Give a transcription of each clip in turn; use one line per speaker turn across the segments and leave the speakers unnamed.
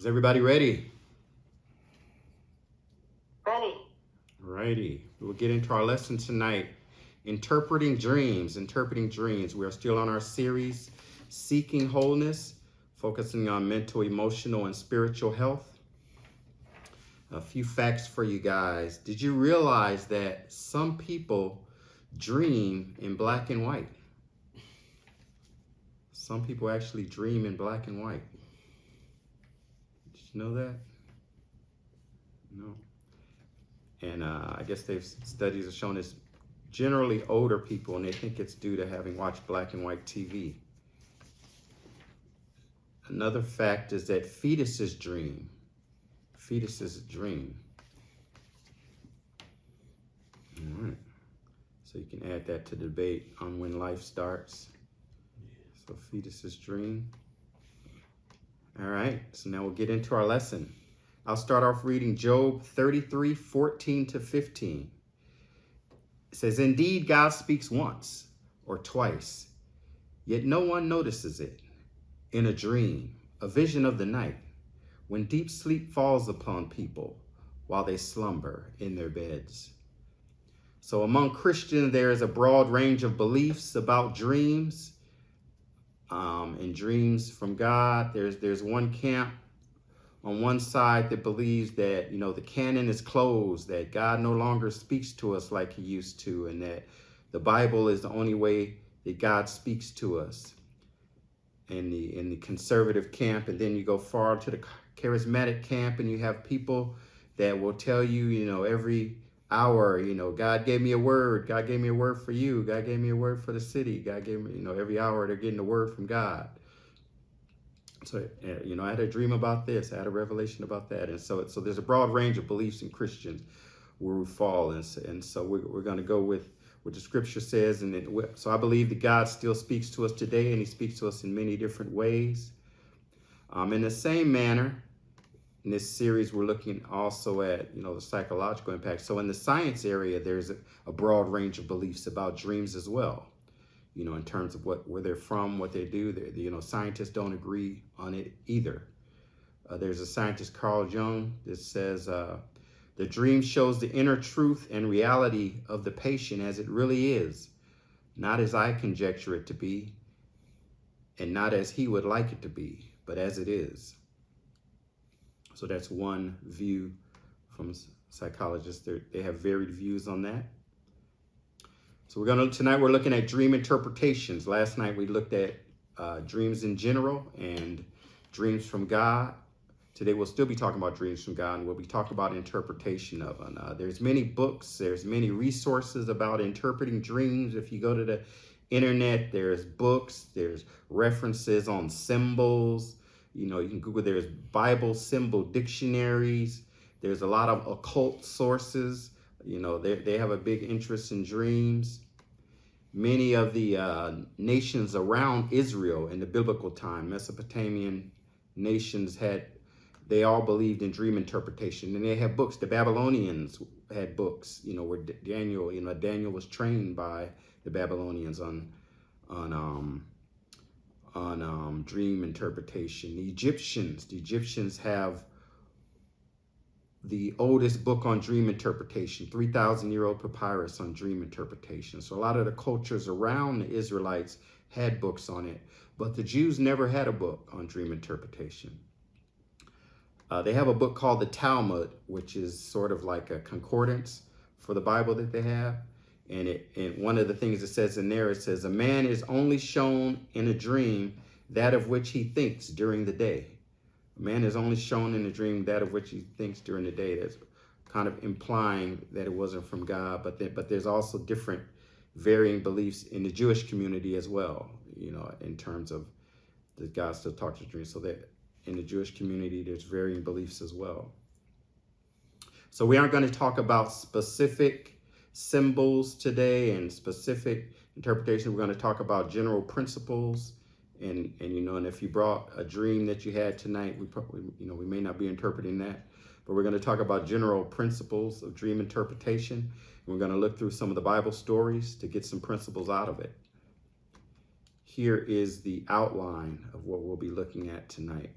Is everybody ready?
Ready.
Righty. We'll get into our lesson tonight. Interpreting dreams. Interpreting dreams. We are still on our series, Seeking Wholeness, focusing on mental, emotional, and spiritual health. A few facts for you guys. Did you realize that some people dream in black and white? Some people actually dream in black and white. Did you know that? No. And I guess studies have shown it's generally older people, and they think it's due to having watched black and white TV. Another fact is that fetuses dream. Fetuses dream. All right. So you can add that to the debate on when life starts. So fetuses dream. All right. So now we'll get into our lesson. I'll start off reading Job 33, 14 to 15. It says, "Indeed, God speaks once or twice, yet no one notices it. In a dream, a vision of the night, when deep sleep falls upon people while they slumber in their beds." So among Christians, there is a broad range of beliefs about dreams and dreams from God. There's one camp on one side that believes that, the canon is closed, that God no longer speaks to us like he used to, and that the Bible is the only way that God speaks to us. In the conservative camp, and then you go far to the charismatic camp, and you have people that will tell you, every hour, God gave me a word. God gave me a word for you. God gave me a word for the city. God gave me, every hour they're getting a word from God. So, I had a dream about this. I had a revelation about that. And so there's a broad range of beliefs in Christians where we fall. And so we're going to go with what the scripture says. So I believe that God still speaks to us today, and he speaks to us in many different ways. In the same manner, in this series, we're looking also at, the psychological impact. So in the science area, there's a broad range of beliefs about dreams as well. In terms of where they're from, what they do. Scientists don't agree on it either. There's a scientist, Carl Jung, that says the dream shows the inner truth and reality of the patient as it really is, not as I conjecture it to be, and not as he would like it to be, but as it is. So that's one view from psychologists. They have varied views on that. So tonight we're looking at dream interpretations. Last night we looked at dreams in general and dreams from God. Today we'll still be talking about dreams from God, and we'll be talking about interpretation of them. There's many books, there's many resources about interpreting dreams. If you go to the internet, there's books, there's references on symbols. You can Google, there's Bible symbol dictionaries. There's a lot of occult sources. They have a big interest in dreams. Many of the nations around Israel in the biblical time, Mesopotamian nations they all believed in dream interpretation, and they had books. The Babylonians had books, where Daniel was trained by the Babylonians on dream interpretation. The Egyptians have the oldest book on dream interpretation, 3,000-year-old papyrus on dream interpretation. So a lot of the cultures around the Israelites had books on it, but the Jews never had a book on dream interpretation. They have a book called the Talmud, which is sort of like a concordance for the Bible that they have. And one of the things it says in there, it says, "A man is only shown in a dream that of which he thinks during the day." A man is only shown in a dream that of which he thinks during the day. That's kind of implying that it wasn't from God. But there's also different varying beliefs in the Jewish community as well, in terms of does God still talk to dreams. So that in the Jewish community, there's varying beliefs as well. So we aren't going to talk about specific symbols today and specific interpretation. We're going to talk about general principles. And if you brought a dream that you had tonight, we may not be interpreting that, but we're going to talk about general principles of dream interpretation. And we're going to look through some of the Bible stories to get some principles out of it. Here is the outline of what we'll be looking at tonight.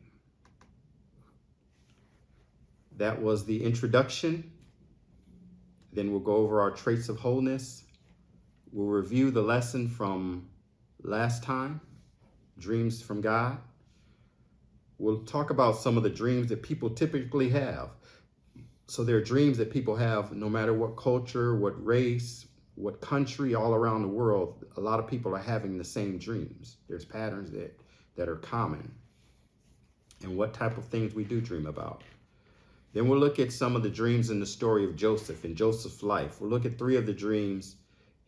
That was the introduction. Then we'll go over our traits of wholeness. We'll review the lesson from last time, dreams from God. We'll talk about some of the dreams that people typically have. So there are dreams that people have no matter what culture, what race, what country, all around the world. A lot of people are having the same dreams. There's patterns that are common. And what type of things we do dream about. Then we'll look at some of the dreams in the story of Joseph, in Joseph's life. We'll look at 3 of the dreams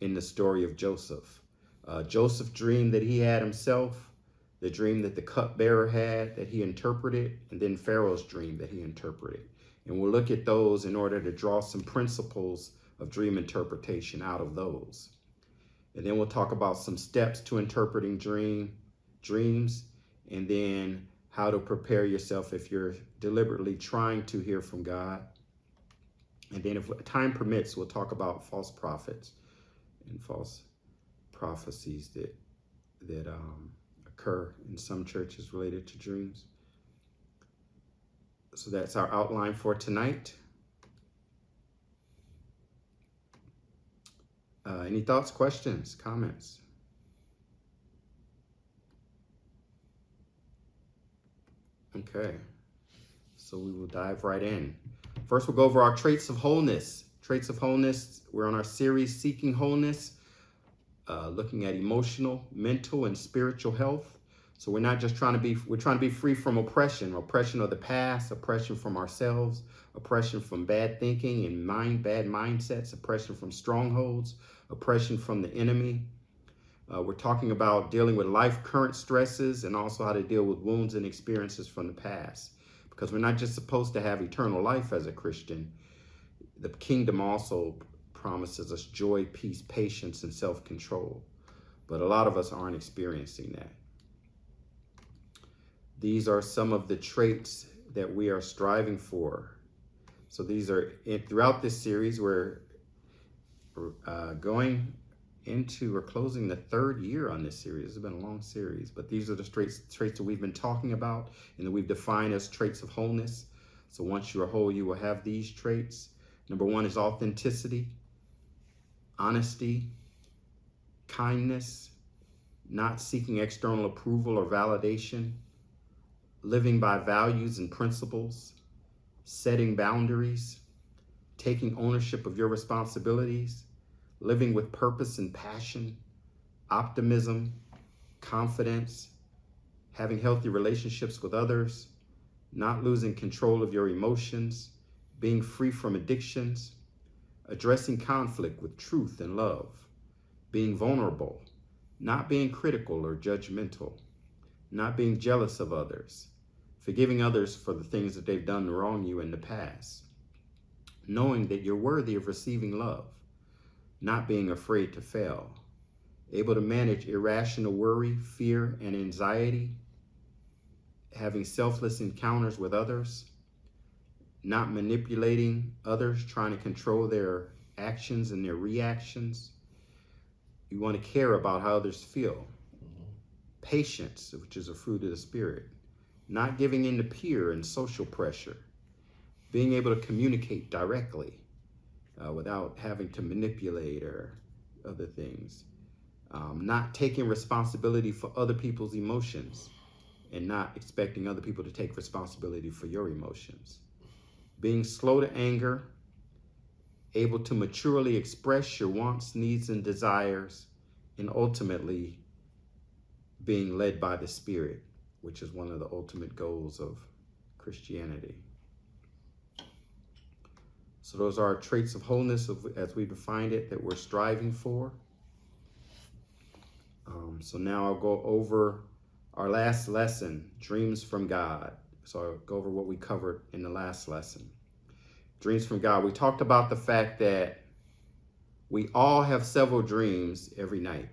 in the story of Joseph. Joseph dreamed that he had himself, the dream that the cupbearer had that he interpreted, and then Pharaoh's dream that he interpreted. And we'll look at those in order to draw some principles of dream interpretation out of those. And then we'll talk about some steps to interpreting dreams, and then how to prepare yourself if you're deliberately trying to hear from God. And then if time permits, we'll talk about false prophets and false prophecies that occur in some churches related to dreams. So that's our outline for tonight. Any thoughts, questions, comments? Okay, so we will dive right in. First, we'll go over our traits of wholeness. Traits of wholeness, we're on our series, Seeking Wholeness, looking at emotional, mental, and spiritual health. So we're not just trying to be free from oppression of the past, oppression from ourselves, oppression from bad thinking and bad mindsets, oppression from strongholds, oppression from the enemy. We're talking about dealing with life current stresses and also how to deal with wounds and experiences from the past. Because we're not just supposed to have eternal life as a Christian. The kingdom also promises us joy, peace, patience, and self-control. But a lot of us aren't experiencing that. These are some of the traits that we are striving for. So these are, throughout this series, we're going into or closing the 3rd year on this series. It's been a long series, but these are the traits that we've been talking about and that we've defined as traits of wholeness. So once you're whole, you will have these traits. Number 1 is authenticity, honesty, kindness, not seeking external approval or validation, living by values and principles, setting boundaries, taking ownership of your responsibilities, living with purpose and passion, optimism, confidence, having healthy relationships with others, not losing control of your emotions, being free from addictions, addressing conflict with truth and love, being vulnerable, not being critical or judgmental, not being jealous of others, forgiving others for the things that they've done to wrong you in the past, knowing that you're worthy of receiving love, not being afraid to fail, able to manage irrational worry, fear, and anxiety, having selfless encounters with others, not manipulating others, trying to control their actions and their reactions. You want to care about how others feel. Patience, which is a fruit of the Spirit, not giving in to peer and social pressure, being able to communicate directly without having to manipulate or other things, not taking responsibility for other people's emotions and not expecting other people to take responsibility for your emotions, being slow to anger, able to maturely express your wants, needs, and desires, and ultimately being led by the Spirit, which is one of the ultimate goals of Christianity. So those are our traits of wholeness as we defined it that we're striving for. So now I'll go over our last lesson, dreams from God. So I'll go over what we covered in the last lesson. Dreams from God. We talked about the fact that we all have several dreams every night.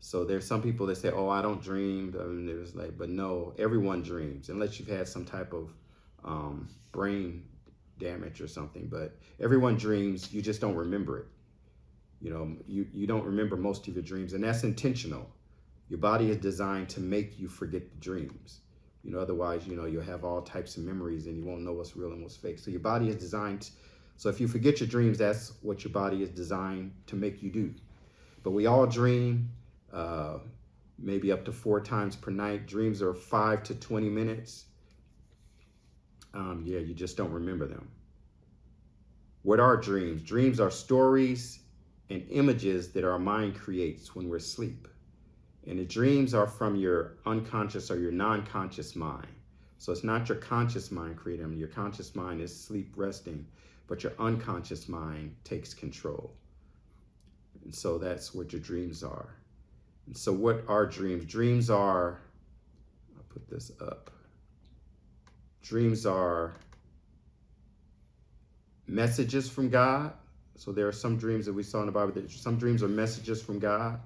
So there's some people that say, oh, I don't dream. There's but no, everyone dreams unless you've had some type of brain damage or something. But everyone dreams, you just don't remember it. You don't remember most of your dreams, and that's intentional. Your body is designed to make you forget the dreams. Otherwise, you'll have all types of memories and you won't know what's real and what's fake. So your body is designed. So if you forget your dreams, that's what your body is designed to make you do. But we all dream, maybe up to 4 times per night. Dreams are 5 to 20 minutes. You just don't remember them. What are dreams? Dreams are stories and images that our mind creates when we're asleep. And the dreams are from your unconscious or your non-conscious mind. So it's not your conscious mind creating them. Your conscious mind is sleep resting, but your unconscious mind takes control. And so that's what your dreams are. And so what are dreams? Dreams are, I'll put this up. Dreams are messages from God. So there are some dreams that we saw in the Bible that some dreams are messages from God.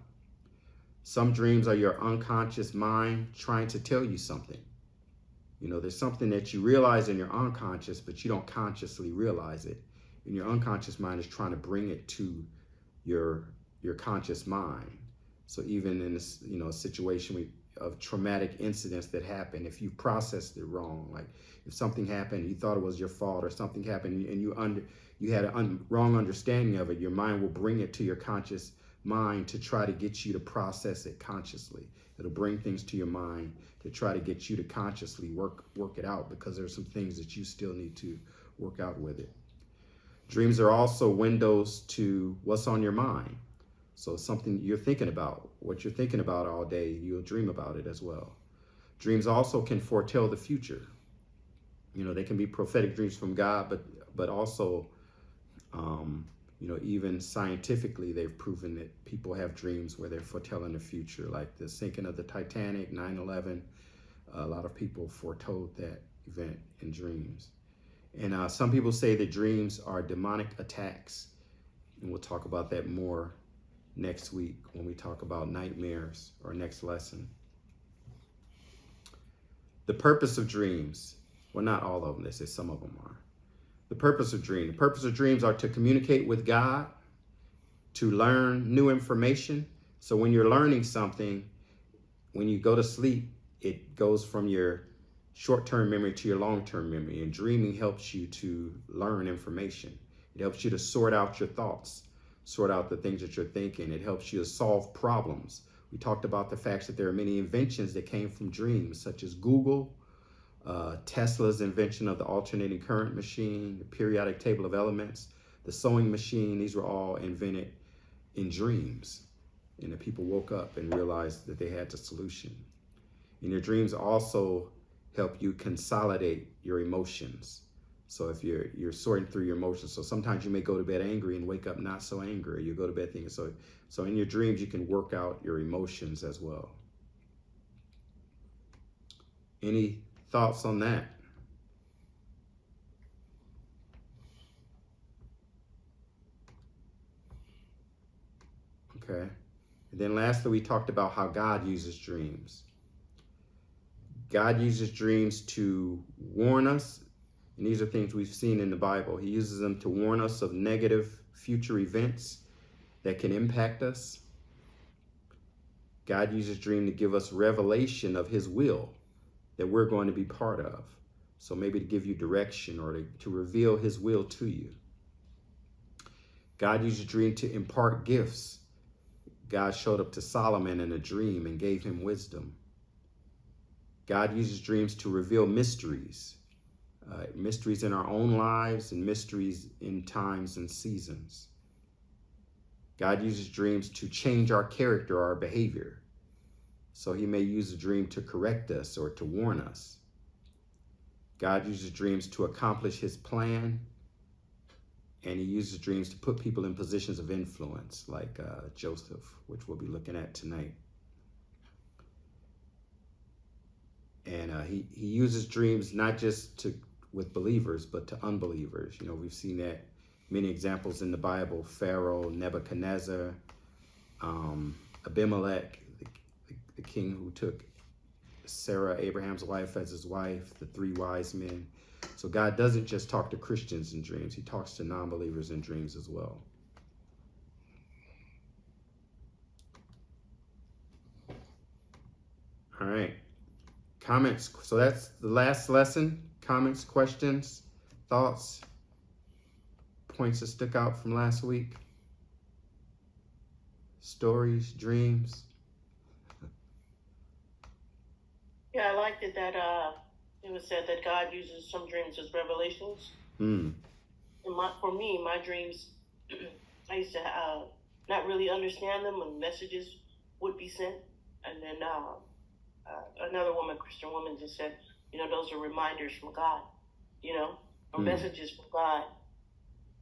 Some dreams are your unconscious mind trying to tell you something. There's something that you realize in your unconscious, but you don't consciously realize it. And your unconscious mind is trying to bring it to your conscious mind. So even in this, a situation of traumatic incidents that happen, if you processed it wrong, like if something happened, you thought it was your fault, or something happened and you had a wrong understanding of it, your mind will bring it to your conscious mind to try to get you to process it consciously. It'll bring things to your mind to try to get you to consciously work it out, because there's some things that you still need to work out with it. Dreams are also windows to what's on your mind. So something you're thinking about, what you're thinking about all day, you'll dream about it as well. Dreams also can foretell the future. They can be prophetic dreams from God, but also, even scientifically, they've proven that people have dreams where they're foretelling the future, like the sinking of the Titanic, 9/11. A lot of people foretold that event in dreams. And some people say that dreams are demonic attacks. And we'll talk about that more next week when we talk about nightmares, or next lesson. The purpose of dreams. Well, not all of them. They say some of them are. The purpose of dreams. The purpose of dreams are to communicate with God, to learn new information. So when you're learning something, when you go to sleep, it goes from your short-term memory to your long-term memory. And dreaming helps you to learn information. It helps you to sort out your thoughts, sort out the things that you're thinking. It helps you to solve problems. We talked about the fact that there are many inventions that came from dreams, such as Google, Tesla's invention of the alternating current machine, the periodic table of elements, the sewing machine. These were all invented in dreams. And the people woke up and realized that they had the solution. And your dreams also help you consolidate your emotions. So if you're sorting through your emotions, so sometimes you may go to bed angry and wake up not so angry. You go to bed thinking, so in your dreams you can work out your emotions as well. Any thoughts on that? Okay. And then lastly, we talked about how God uses dreams. God uses dreams to warn us. And these are things we've seen in the Bible. He uses them to warn us of negative future events that can impact us. God uses dreams to give us revelation of his will that we're going to be part of. So maybe to give you direction, or to reveal his will to you. God uses dreams to impart gifts. God showed up to Solomon in a dream and gave him wisdom. God uses dreams to reveal mysteries. Mysteries in our own lives and mysteries in times and seasons. God uses dreams to change our character or our behavior. So he may use a dream to correct us or to warn us. God uses dreams to accomplish his plan. And he uses dreams to put people in positions of influence, like Joseph, which we'll be looking at tonight. And he uses dreams not just with believers, but to unbelievers. We've seen that many examples in the Bible: Pharaoh, Nebuchadnezzar, Abimelech, the king who took Sarah, Abraham's wife, as his wife, the 3 wise men. So God doesn't just talk to Christians in dreams. He talks to non-believers in dreams as well. All right. Comments. So that's the last lesson. Comments, questions, thoughts, points that stuck out from last week. Stories, dreams.
Yeah, I liked it that it was said that God uses some dreams as revelations.
Mm.
And for me, my dreams, I used to not really understand them when messages would be sent. And then another woman, Christian woman, just said, those are reminders from God, or messages from God.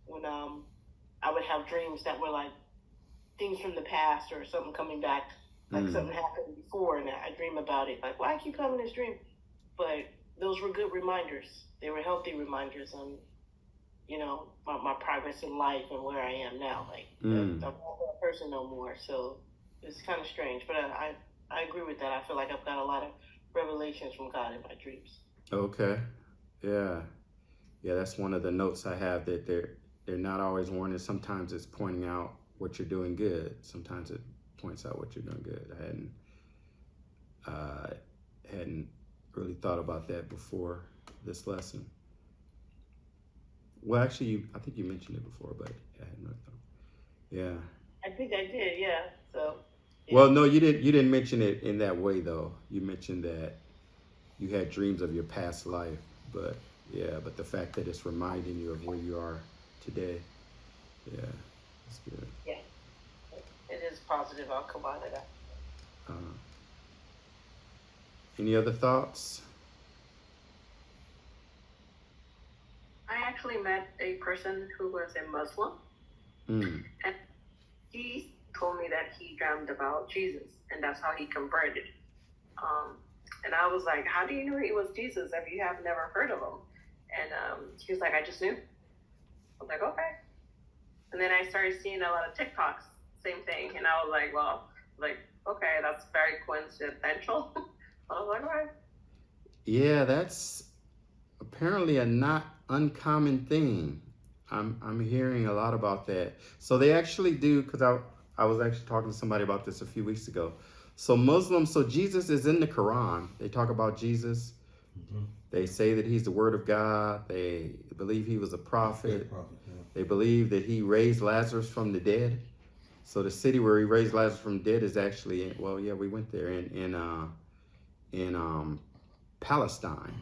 When I would have dreams that were like things from the past or something coming back, like something happened before, and I dream about it. Like, why I keep having this dream? But those were good reminders. They were healthy reminders on, my progress in life and where I am now. Like, I'm not that person no more. So it's kind of strange, but I agree with that. I feel like I've got a lot of revelations from God in my dreams.
Okay. Yeah. Yeah, that's one of the notes I have, that they're not always warning. Sometimes it's pointing out what you're doing good. Sometimes it points out what you're doing good. I hadn't really thought about that before this lesson. Well, actually, I think you mentioned it before, but I hadn't really thought. Yeah.
I think I did, yeah. So. Yeah.
Well, no, you didn't. You didn't mention it in that way, though. You mentioned that you had dreams of your past life, but yeah, but the fact that it's reminding you of where you are today, yeah, that's good.
Yeah, it is positive. I'll come out of that.
Any other thoughts?
I actually met a person who was a Muslim, and he told me that he dreamed about Jesus, and that's how he converted. And I was like, how do you know he was Jesus if you have never heard of him? And he was like, I just knew. I was like, okay. And then I started seeing a lot of TikToks, same thing. And I was like, well, okay, that's very coincidental. I was like, all right.
Yeah, that's apparently a not uncommon thing. I'm hearing a lot about that. So they actually do, because I was actually talking to somebody about this a few weeks ago. So Muslims, so Jesus is in the Quran. They talk about Jesus. They say that he's the word of God. They believe he was a prophet. They believe that he raised Lazarus from the dead. So the city where he raised Lazarus from the dead is actually, well, yeah, we went there in Palestine.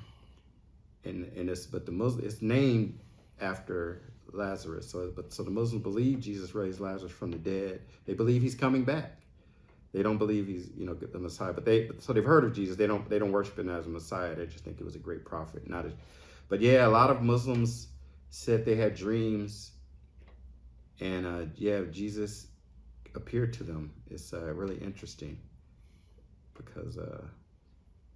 And it's, but the Muslim, it's named after Lazarus. So the Muslims believe Jesus raised Lazarus from the dead. They believe he's coming back. They don't believe he's the Messiah, but they've heard of Jesus. They don't worship him as a Messiah. They just think he was a great prophet, But yeah, a lot of Muslims said they had dreams, and Jesus appeared to them. It's really interesting because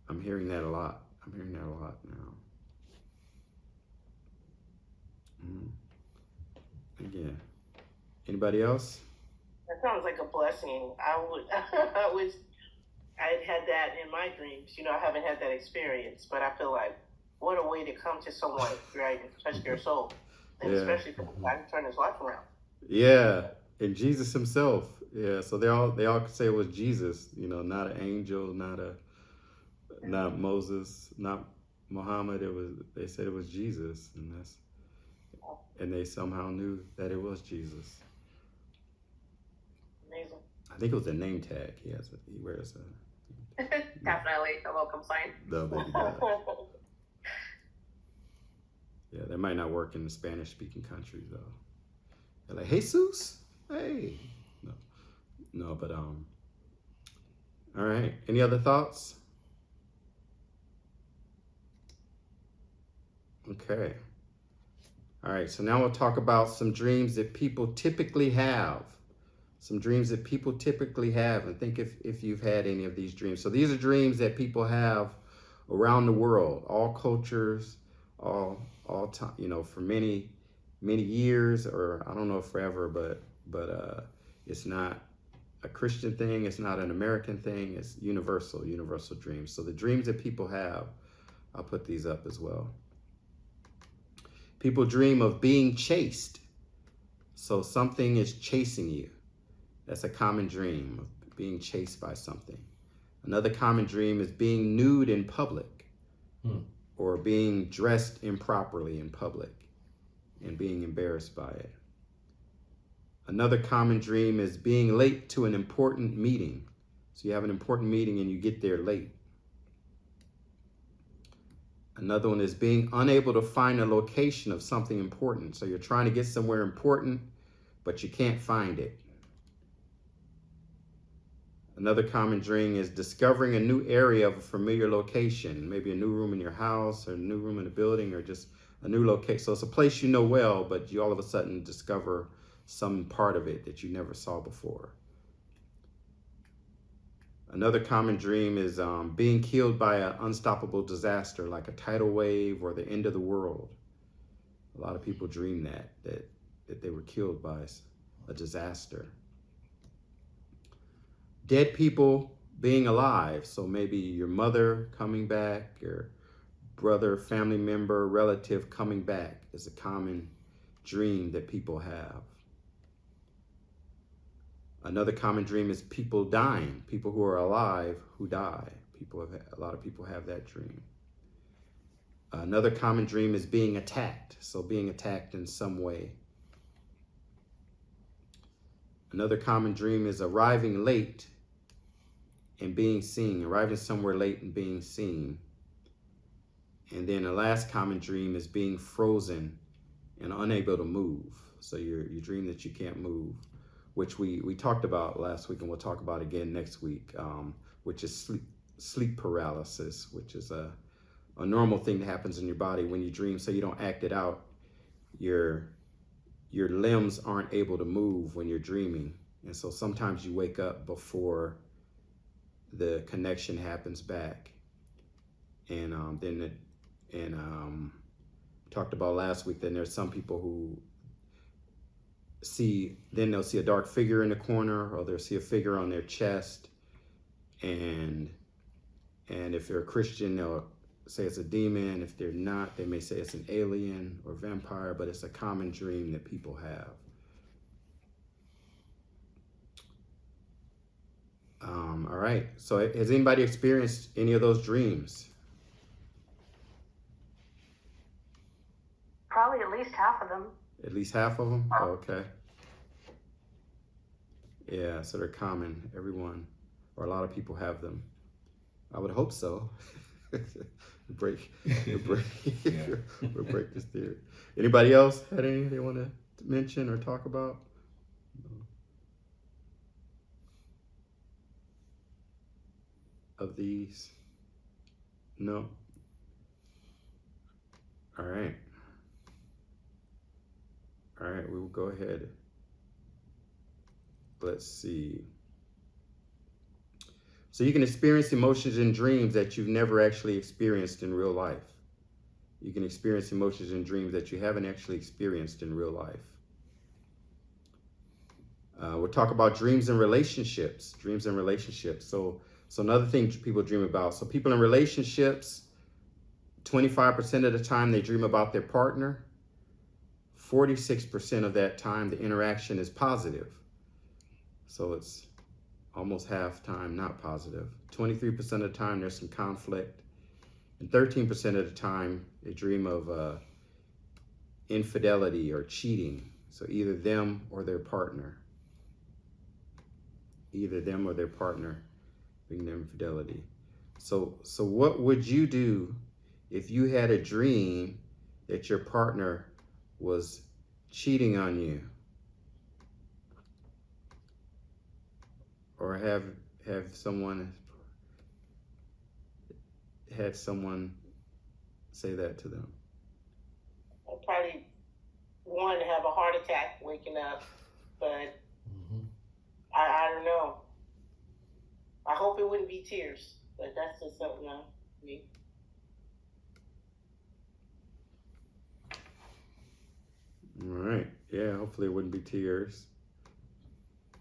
I'm hearing that a lot. I'm hearing that a lot now. Again, anybody else?
That sounds like a blessing. I'd had that in my dreams. I haven't had that experience, but I feel like what a way to come to someone, right, and touch their soul, and especially for the guy who turned his life around.
Yeah, and Jesus himself. Yeah, so they all could say it was Jesus. Not an angel, not Moses, not Muhammad. They said it was Jesus, and they somehow knew that it was Jesus.
Amazing.
I think it was a name tag. He wears a.
Definitely a welcome sign.
The baby does. Yeah, that might not work in the Spanish-speaking countries though. They're like, Jesus, hey, no, but all right. Any other thoughts? Okay. All right, so now we'll talk about some dreams that people typically have. Some dreams that people typically have, and think if you've had any of these dreams. So these are dreams that people have around the world, all cultures, all time, for many years, or I don't know if forever, but it's not a Christian thing, it's not an American thing, it's universal dreams. So the dreams that people have, I'll put these up as well. People dream of being chased. So something is chasing you. That's a common dream, of being chased by something. Another common dream is being nude in public, or being dressed improperly in public and being embarrassed by it. Another common dream is being late to an important meeting. So you have an important meeting and you get there late. Another one is being unable to find a location of something important. So you're trying to get somewhere important, but you can't find it. Another common dream is discovering a new area of a familiar location, maybe a new room in your house or a new room in a building or just a new location. So it's a place you know well, but you all of a sudden discover some part of it that you never saw before. Another common dream is being killed by an unstoppable disaster like a tidal wave or the end of the world. A lot of people dream that they were killed by a disaster. Dead people being alive. So maybe your mother coming back, your brother, family member, relative coming back is a common dream that people have. Another common dream is people dying, people who are alive who die. A lot of people have that dream. Another common dream is being attacked, so being attacked in some way. Another common dream is arriving late and being seen, arriving somewhere late and being seen. And then the last common dream is being frozen and unable to move. So you dream that you can't move, which we talked about last week and we'll talk about again next week, which is sleep paralysis, which is a normal thing that happens in your body when you dream. So you don't act it out. Your limbs aren't able to move when you're dreaming. And so sometimes you wake up before the connection happens back. And talked about last week, then there's some people who they'll see a dark figure in the corner, or they'll see a figure on their chest. And if they're a Christian, they'll say it's a demon. If they're not, they may say it's an alien or vampire, but it's a common dream that people have. All right, so has anybody experienced any of those dreams?
Probably at least half of them.
At least half of them? Oh, okay. Yeah, so they're common. Everyone, or a lot of people have them. I would hope so. We'll break this theory. Anybody else had anything they want to mention or talk about? Of these? No? All right. All right, we will go ahead. Let's see. So you can experience emotions in dreams that you've never actually experienced in real life. You can experience emotions in dreams that you haven't actually experienced in real life. We'll talk about dreams and relationships. Dreams and relationships. So another thing people dream about. So people in relationships, 25% of the time they dream about their partner. 46% of that time the interaction is positive. So it's almost half time not positive. 23% of the time there's some conflict. And 13% of the time they dream of infidelity or cheating. So either them or their partner. Either them or their partner being their infidelity. So what would you do if you had a dream that your partner was cheating on you? Or have someone had someone say that to them?
I'd probably want to have a heart attack waking up, but I don't know. I hope it wouldn't be tears, but that's just something I need.
All right. Yeah, hopefully it wouldn't be tears.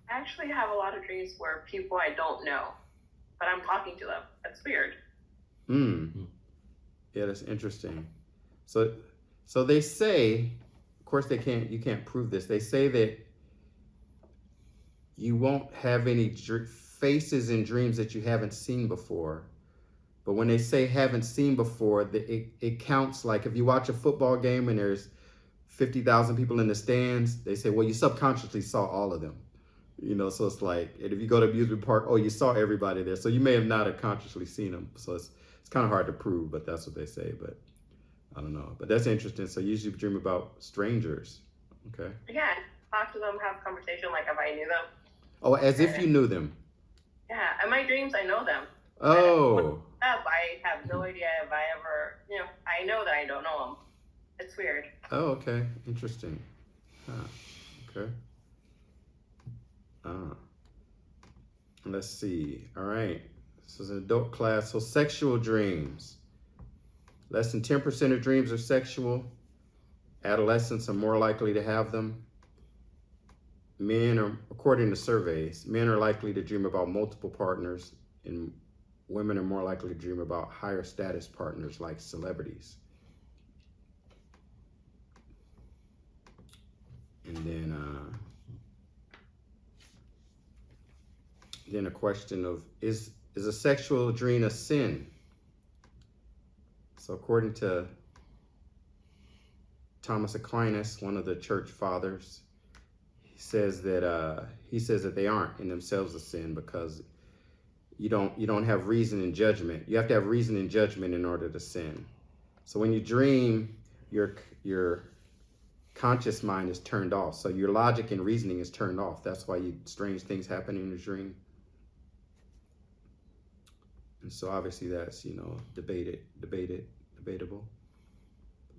I actually have a lot of dreams where people I don't know, but I'm talking to them. That's weird.
Yeah, that's interesting. So they say, of course you can't prove this. They say that you won't have any faces in dreams that you haven't seen before. But when they say haven't seen before, it counts like if you watch a football game and there's 50,000 people in the stands, they say, well, you subconsciously saw all of them. So it's like, and if you go to amusement park, oh, you saw everybody there. So you may have not have consciously seen them. So it's kind of hard to prove, but that's what they say. But I don't know. But that's interesting. So you usually dream about strangers. Okay.
Yeah, talk to them, have conversation like if I knew them.
Oh, as if you knew them.
Yeah, in my dreams, I know them.
Oh.
I have no idea if I ever, I know that I don't know them. It's weird.
Oh, okay. Interesting. Okay. Let's see. All right. This is an adult class. So sexual dreams. Less than 10% of dreams are sexual. Adolescents are more likely to have them. According to surveys, men are likely to dream about multiple partners, and women are more likely to dream about higher status partners like celebrities. And then a question of, is a sexual dream a sin? So according to Thomas Aquinas, one of the church fathers, he says that they aren't in themselves a sin, because you don't have reason and judgment. You have to have reason and judgment in order to sin. So when you dream, your conscious mind is turned off. So your logic and reasoning is turned off. That's why strange things happen in your dream. And so obviously that's, debatable.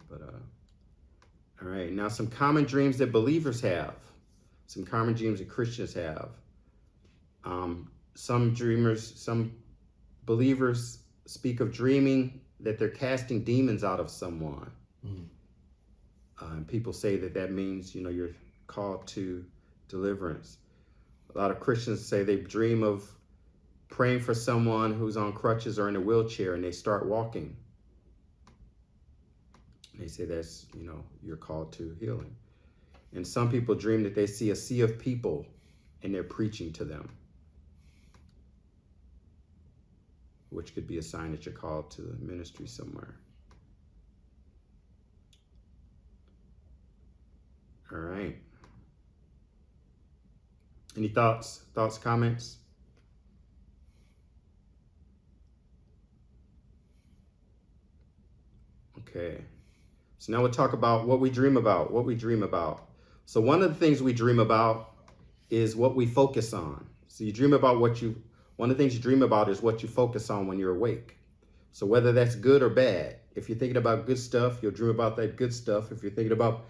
But all right, now some common dreams that believers have. Some common dreams that Christians have. Some believers speak of dreaming that they're casting demons out of someone. And people say that means, you're called to deliverance. A lot of Christians say they dream of praying for someone who's on crutches or in a wheelchair and they start walking. They say that's, you're called to healing. And some people dream that they see a sea of people and they're preaching to them, which could be a sign that you're called to the ministry somewhere. All right. Any thoughts, comments? Okay. So now we'll talk about what we dream about. So one of the things we dream about is what we focus on. So you dream about one of the things you dream about is what you focus on when you're awake. So whether that's good or bad, if you're thinking about good stuff, you'll dream about that good stuff. If you're thinking about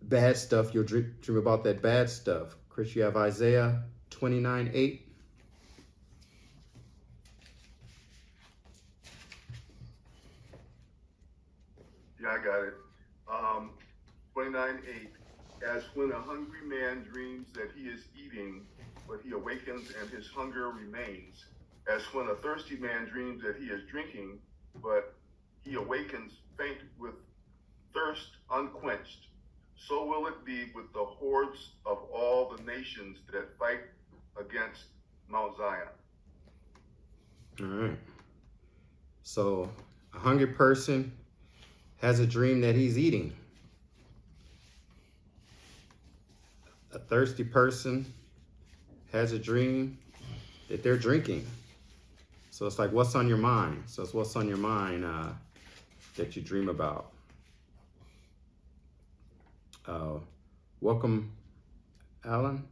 bad stuff, you'll dream about that bad stuff. Chris, you have Isaiah 29:8.
Yeah, I got it. 29:8. As when a hungry man dreams that he is eating, but he awakens and his hunger remains. As when a thirsty man dreams that he is drinking, but he awakens faint with thirst unquenched. So will it be with the hordes of all the nations that fight against Mount Zion.
All right. So a hungry person has a dream that he's eating. A thirsty person has a dream that they're drinking. So it's like, what's on your mind? So it's what's on your mind that you dream about. Welcome, Alan.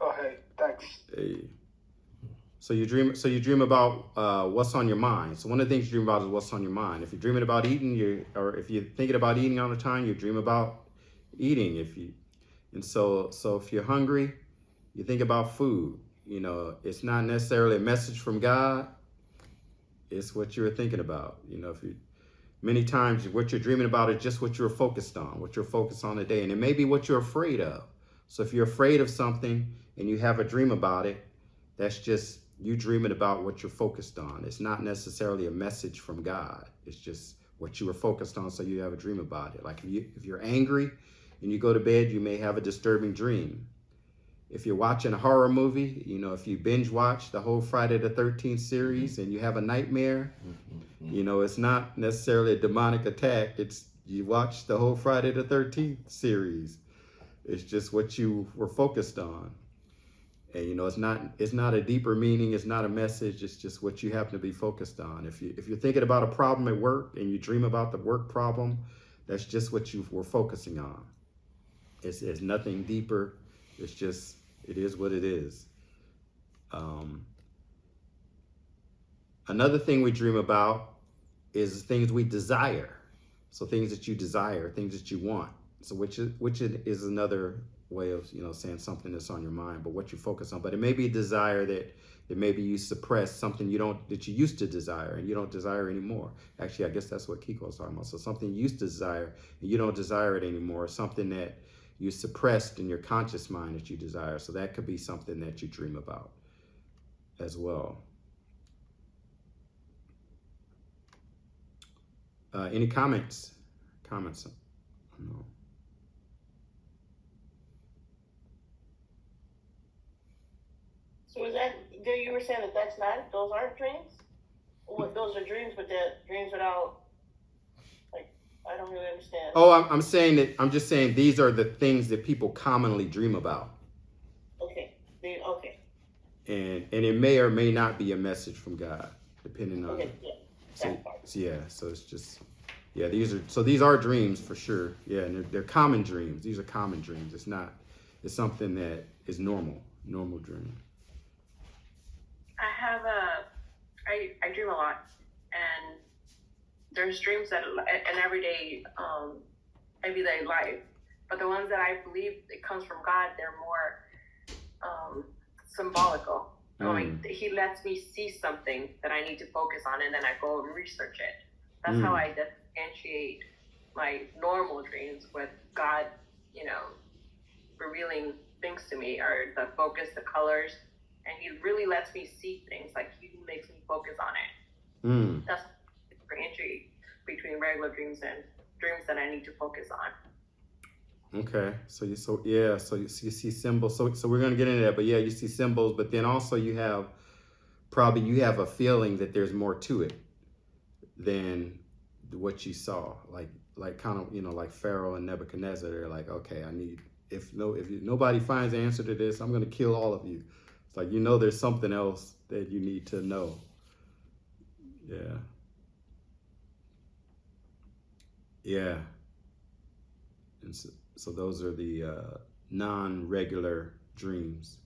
Oh, hey, thanks.
Hey. So you dream about what's on your mind. So one of the things you dream about is what's on your mind. If you're dreaming about eating, or if you're thinking about eating all the time, you dream about eating. So if you're hungry, you think about food. It's not necessarily a message from God. It's what you're thinking about. Many times what you're dreaming about is just what you're focused on, today. And it may be what you're afraid of. So if you're afraid of something and you have a dream about it, that's just you dreaming about what you're focused on. It's not necessarily a message from God. It's just what you were focused on, so you have a dream about it. Like if you're angry and you go to bed, you may have a disturbing dream. if you're watching a horror movie, you know, if you binge watch the whole Friday the 13th series and you have a nightmare, you know, it's not necessarily a demonic attack. It's you watch the whole Friday the 13th series. It's just what you were focused on. And you know, it's not a deeper meaning, it's not a message, it's just what you happen to be focused on. If you're thinking about a problem at work and you dream about the work problem, that's just what you were focusing on. It's nothing deeper. It's just, it is what it is. Another thing we dream about is things we desire. So things that you desire, things that you want. So which is another way of, you know, saying something that's on your mind, but what you focus on. But it may be a desire that maybe you suppress, something that you used to desire and you don't desire anymore. Actually, I guess that's what Kiko was talking about. So something you used to desire and you don't desire it anymore, something that you suppressed in your conscious mind that you desire. So that could be something that you dream about as well. Any comments? Comments? No.
So is that, there you were saying that that's not, those aren't dreams? Or those are dreams, but they're dreams without, like, I don't really understand.
Oh, I'm saying that, I'm just saying these are the things that people commonly dream about.
Okay, okay.
And it may or may not be a message from God, depending on.
Okay, yeah.
So it's just, yeah, these are dreams for sure. Yeah, and they're common dreams. These are common dreams. It's something that is normal dream.
I dream a lot, and there's dreams that an everyday life, but the ones that I believe it comes from God, they're more symbolical. Like he lets me see something that I need to focus on, and then I go and research it. That's how I differentiate my normal dreams with God, you know, revealing things to me, or the focus, the colors, and he really lets me see things. Like he makes me focus on it. That's the differentiate between regular dreams and dreams that I need to focus on.
Okay, so you see symbols. So we're gonna get into that, but yeah, you see symbols, but then also you have a feeling that there's more to it than what you saw. Like kind of, you know, like Pharaoh and Nebuchadnezzar. They're like, okay, if nobody finds the answer to this, I'm gonna kill all of you. It's like, you know, there's something else that you need to know. Yeah. Yeah. And so those are the non-regular dreams.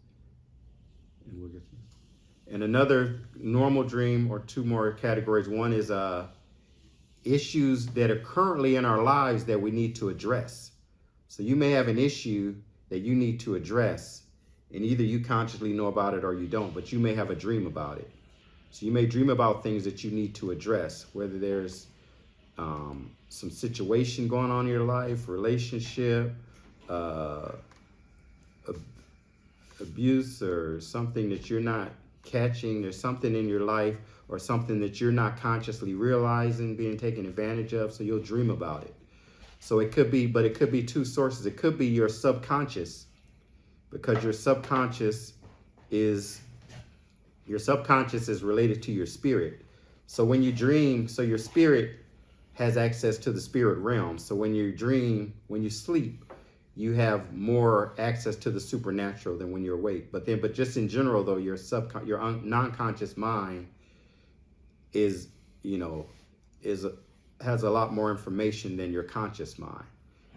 And we'll get to that. And another normal dream, or two more categories. One is issues that are currently in our lives that we need to address. So you may have an issue that you need to address, and either you consciously know about it or you don't, but you may have a dream about it. So you may dream about things that you need to address, whether there's some situation going on in your life, relationship, abuse, or something that you're not catching. There's something in your life or something that you're not consciously realizing being taken advantage of, so you'll dream about it. So it could be two sources. It could be your subconscious, because your subconscious is related to your spirit. So when you dream, so your spirit has access to the spirit realm. So when you dream, when you sleep, you have more access to the supernatural than when you're awake. But just in general, though, your non-conscious mind has a lot more information than your conscious mind.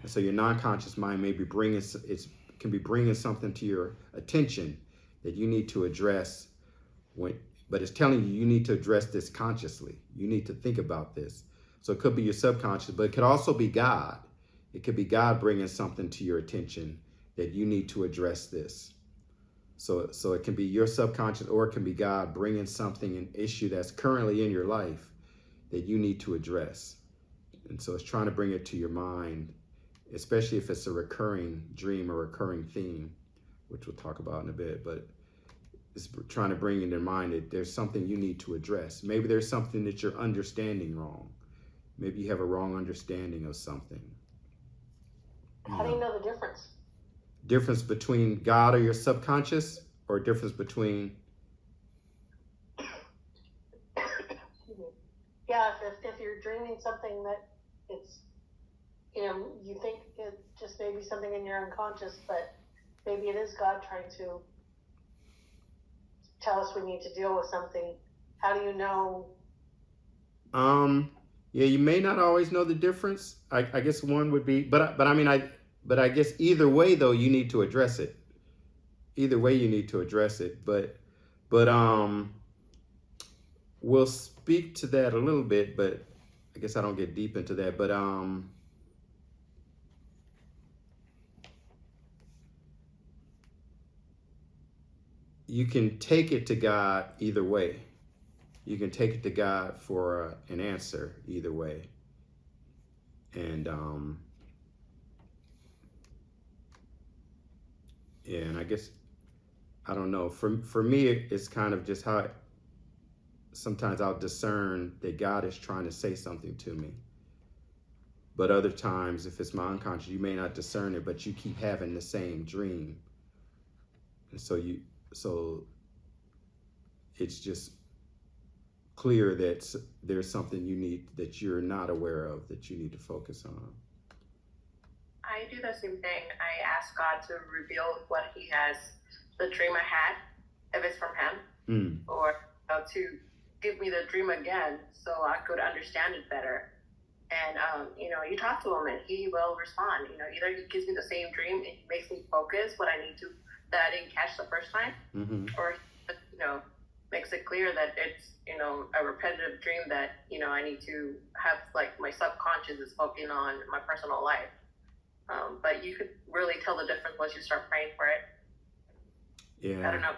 And so your non-conscious mind may be bringing something to your attention that you need to address, but it's telling you need to address this consciously. You need to think about this. So it could be your subconscious, but it could also be God. It could be God bringing something to your attention that you need to address this. So it can be your subconscious, or it can be God bringing something, an issue that's currently in your life that you need to address. And so it's trying to bring it to your mind, especially if it's a recurring dream or recurring theme, which we'll talk about in a bit, but it's trying to bring in their mind that there's something you need to address. Maybe there's something that you're understanding wrong. Maybe you have a wrong understanding of something.
How do you know the difference?
difference between God or your subconscious, or difference between?
Yeah, if you're dreaming something that it's, you think it just may be something in your unconscious, but maybe it is God trying to tell us we need to deal with something. How do you know?
Yeah, you may not always know the difference. I guess one would be, but I guess either way though, you need to address it. Either way, you need to address it. But we'll speak to that a little bit. But I guess I don't get deep into that. But you can take it to God either way. You can take it to God for an answer either way. And yeah, and I guess I don't know. For me, it's kind of just how sometimes I'll discern that God is trying to say something to me. But other times, if it's my unconscious, you may not discern it, but you keep having the same dream. And so it's just clear that there's something that you're not aware of, that you need to focus on.
I do the same thing. I ask God to reveal what He has, the dream I had, if it's from Him, or to give me the dream again so I could understand it better. And you talk to Him and He will respond. Either He gives me the same dream and He makes me focus what I need to that I didn't catch the first time, or makes it clear that it's a repetitive dream that I need to have, like my subconscious is focusing on my personal life. But you could really tell the difference once you start praying for it.
Yeah.
I don't know.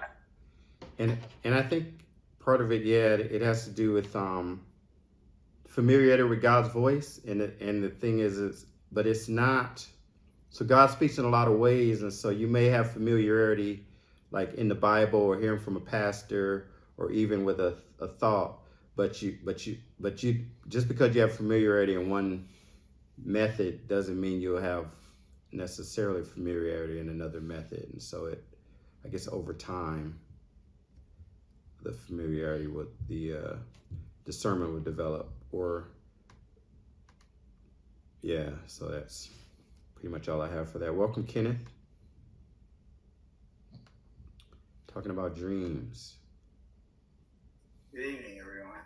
And I think part of it, it has to do with familiarity with God's voice, and the thing is, but it's not. So God speaks in a lot of ways, and so you may have familiarity, like in the Bible, or hearing from a pastor, or even with a thought. But you just because you have familiarity in one method doesn't mean you'll have necessarily familiarity in another method. And so I guess over time, the familiarity with the discernment would develop, so that's pretty much all I have for that. Welcome, Kenneth. Talking about dreams.
Good evening, everyone.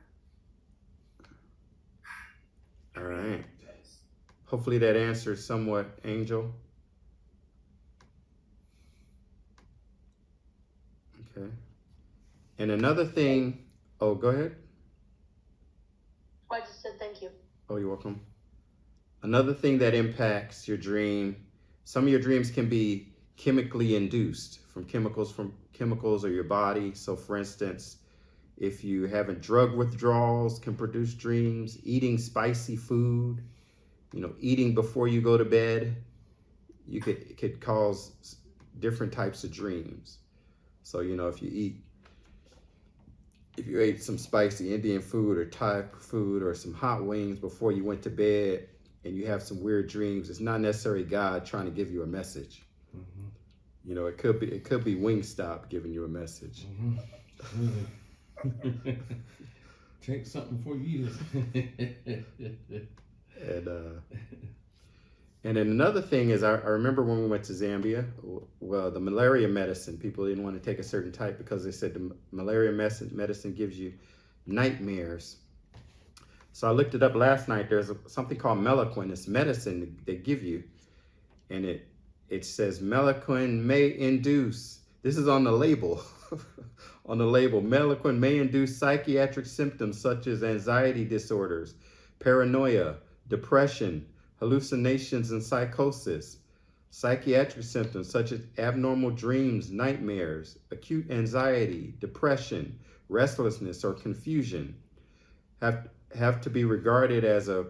All right. Hopefully that answers somewhat, Angel. Okay. And another thing, go ahead.
I just said thank you.
Oh, you're welcome. Another thing that impacts your dream, some of your dreams can be chemically induced from chemicals or your body. So for instance, if you having drug withdrawals can produce dreams, eating spicy food, eating before you go to bed, it could cause different types of dreams. So, if you ate some spicy Indian food or Thai food or some hot wings before you went to bed and you have some weird dreams, it's not necessarily God trying to give you a message. Mm-hmm. It could be Wingstop giving you a message.
Mm-hmm. Take something before you eat it.
And then another thing is, I remember when we went to Zambia, well, the malaria medicine, people didn't want to take a certain type because they said the malaria medicine gives you nightmares. So I looked it up last night. There's something called Melaquin. It's medicine they give you. And it says Melaquin may induce, this is on the label, on the label, Melaquin may induce psychiatric symptoms such as anxiety disorders, paranoia, depression, hallucinations and psychosis, psychiatric symptoms such as abnormal dreams, nightmares, acute anxiety, depression, restlessness, or confusion have to be regarded as a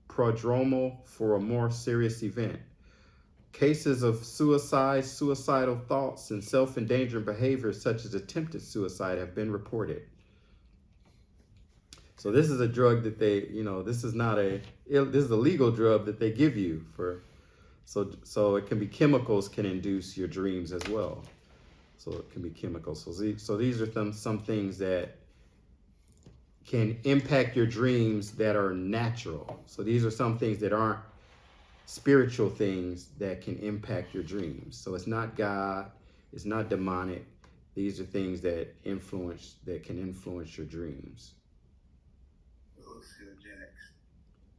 prodromal for a more serious event. Cases of suicide, suicidal thoughts, and self-endangering behaviors such as attempted suicide have been reported. So this is a drug that this is a legal drug that they give you for So it can be chemicals can induce your dreams as well. So it can be chemicals. So these are some things that can impact your dreams that are natural. So these are some things that aren't spiritual things that can impact your dreams. So it's not God, it's not demonic. These are things that can influence your dreams.
Hallucinogenics.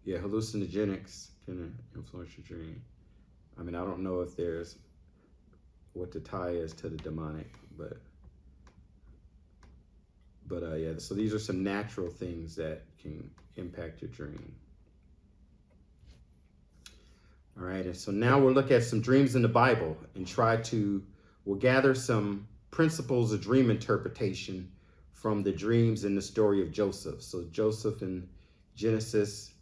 Yeah, hallucinogenics can influence your dream. I mean, I don't know if there's what the tie is to the demonic, but yeah. So these are some natural things that can impact your dream. All right, and so now we'll look at some dreams in the Bible and we'll gather some principles of dream interpretation from the dreams in the story of Joseph. So Joseph in Genesis,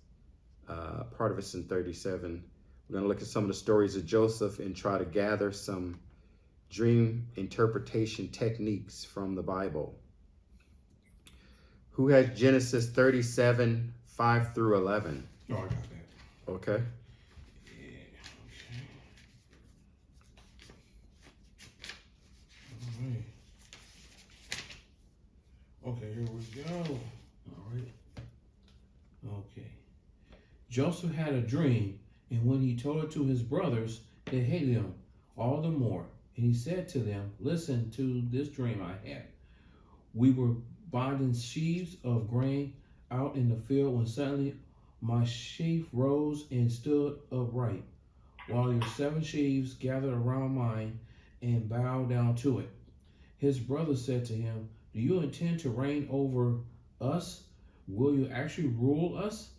part of it's in 37. We're going to look at some of the stories of Joseph and try to gather some dream interpretation techniques from the Bible. Who has Genesis 37, 5 through 11?
Oh, I got that.
Okay.
Yeah, okay. All right. Okay, here we go. All right. Okay. Joseph had a dream, and when he told it to his brothers, they hated him all the more. And he said to them, listen to this dream I had. We were binding sheaves of grain out in the field when suddenly my sheaf rose and stood upright, while your 7 sheaves gathered around mine and bowed down to it. His brothers said to him, do you intend to reign over us? Will you actually rule us?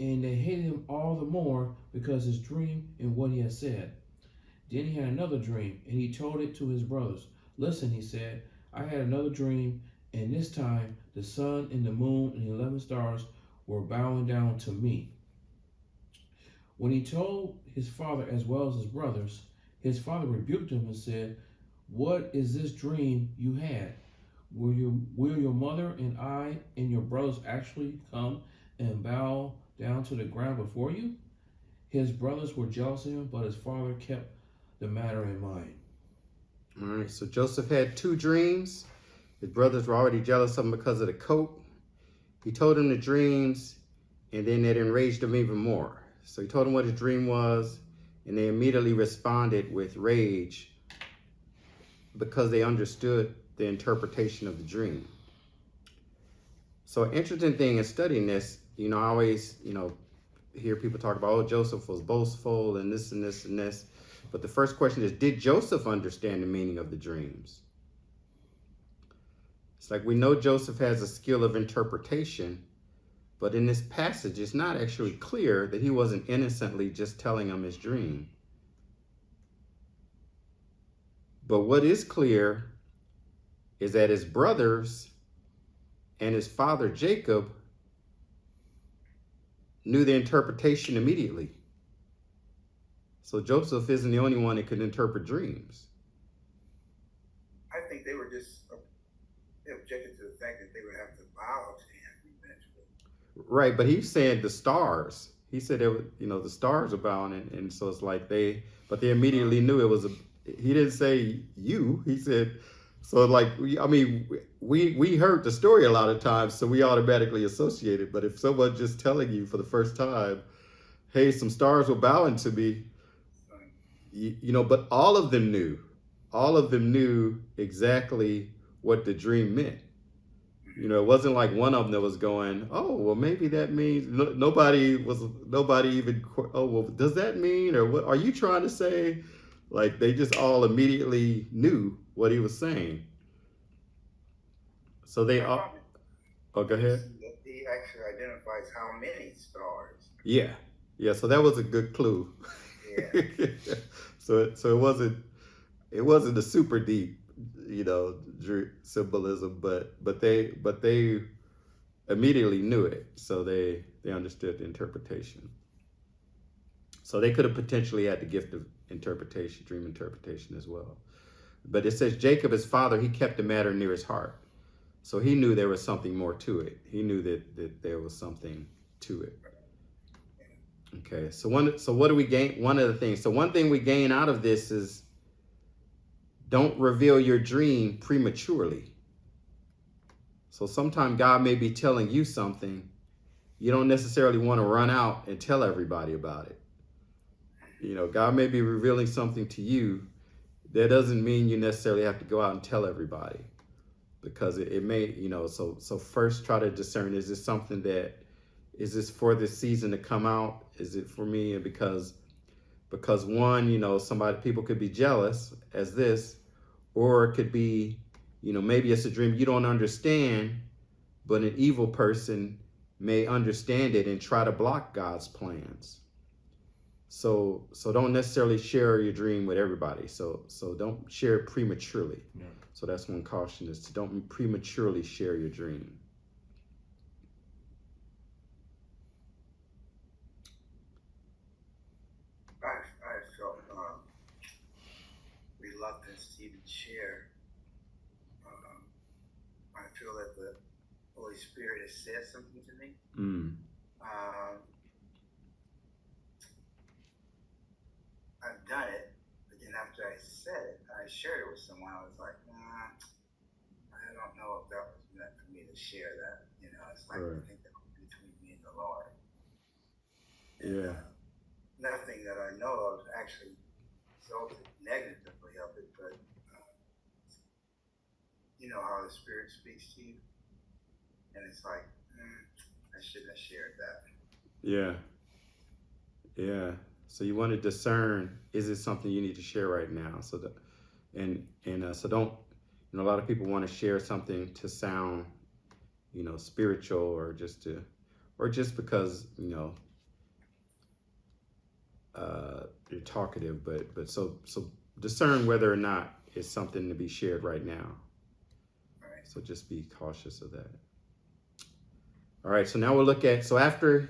And they hated him all the more because his dream and what he had said. Then he had another dream, and he told it to his brothers. Listen, he said, I had another dream, and this time the sun and the moon and the 11 stars were bowing down to me. When he told his father as well as his brothers, his father rebuked him and said, what is this dream you had? Will your mother and I and your brothers actually come and bow down to the ground before you? His brothers were jealous of him, but his father kept the matter in mind.
All right, so Joseph had 2 dreams. His brothers were already jealous of him because of the coat. He told them the dreams, and then it enraged him even more. So he told them what his dream was, and they immediately responded with rage because they understood the interpretation of the dream. So an interesting thing in studying this, I always, hear people talk about, oh, Joseph was boastful and this and this and this. But the first question is, did Joseph understand the meaning of the dreams? It's like we know Joseph has a skill of interpretation, but in this passage, it's not actually clear that he wasn't innocently just telling him his dream. But what is clear is that his brothers and his father Jacob knew the interpretation immediately. So Joseph isn't the only one that could interpret dreams.
I think they were just they objected to the fact that they would have to bow to him eventually.
Right, but he's saying the stars. He said, the stars are bowing, and so it's like they immediately knew it was he didn't say you, he said, so like, we heard the story a lot of times, so we automatically associate it. But if someone just telling you for the first time, hey, some stars were bowing to me, but all of them knew exactly what the dream meant. It wasn't like one of them that was going, oh, well, maybe that means nobody even, oh, well, does that mean, or what are you trying to say? Like, they just all immediately knew what he was saying. So they all, oh, go ahead.
He actually identifies how many stars.
Yeah. So that was a good clue.
Yeah.
So it wasn't a super deep, symbolism, but they immediately knew it. So they understood the interpretation. So they could have potentially had the gift of interpretation, dream interpretation as well. But it says Jacob, his father, he kept the matter near his heart. So he knew there was something more to it. He knew that there was something to it. Okay, so what do we gain? One of the things. So one thing we gain out of this is don't reveal your dream prematurely. So sometimes God may be telling you something. You don't necessarily want to run out and tell everybody about it. You know, God may be revealing something to you. That doesn't mean you necessarily have to go out and tell everybody, because it may, you know, so first try to discern, is this something that, is this for this season to come out? Is it for me? And because one, you know, people could be jealous as this, or it could be, you know, maybe it's a dream you don't understand, but an evil person may understand it and try to block God's plans. So don't necessarily share your dream with everybody. So don't share it prematurely.
Yeah.
So that's one caution, is to don't prematurely share your dream.
I felt reluctance to even share. I feel that the Holy Spirit has said something to me. I've done it, but then after I said it, I shared it with someone. I was like, nah, I don't know if that was meant for me to share that. You know, it's like,
Right.
I think that was between me and the Lord.
Yeah.
Nothing that I know of actually resulted negatively of it, but you know how the Spirit speaks to you, and it's like, I shouldn't have shared that.
Yeah. Yeah. So you want to discern, is it something you need to share right now? So that, so don't, you know, a lot of people want to share something to sound, you know, spiritual, or just because, you know, you're talkative, but so discern whether or not it's something to be shared right now.
Right.
So just be cautious of that. All right, so now we'll look at, so after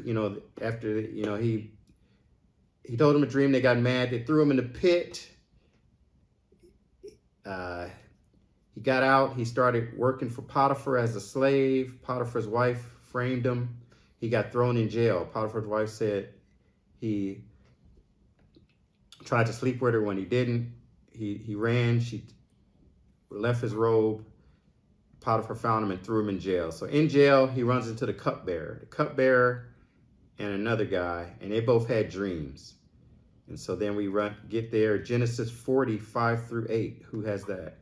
he told him a dream, they got mad, they threw him in the pit. He got out, he started working for Potiphar as a slave. Potiphar's wife framed him. He got thrown in jail. Potiphar's wife said he tried to sleep with her when he didn't. He ran, she left his robe. Potiphar found him and threw him in jail. So in jail, he runs into the cupbearer. The cupbearer and another guy, and they both had dreams. And so then we get there, Genesis 40:5-8. Who has that?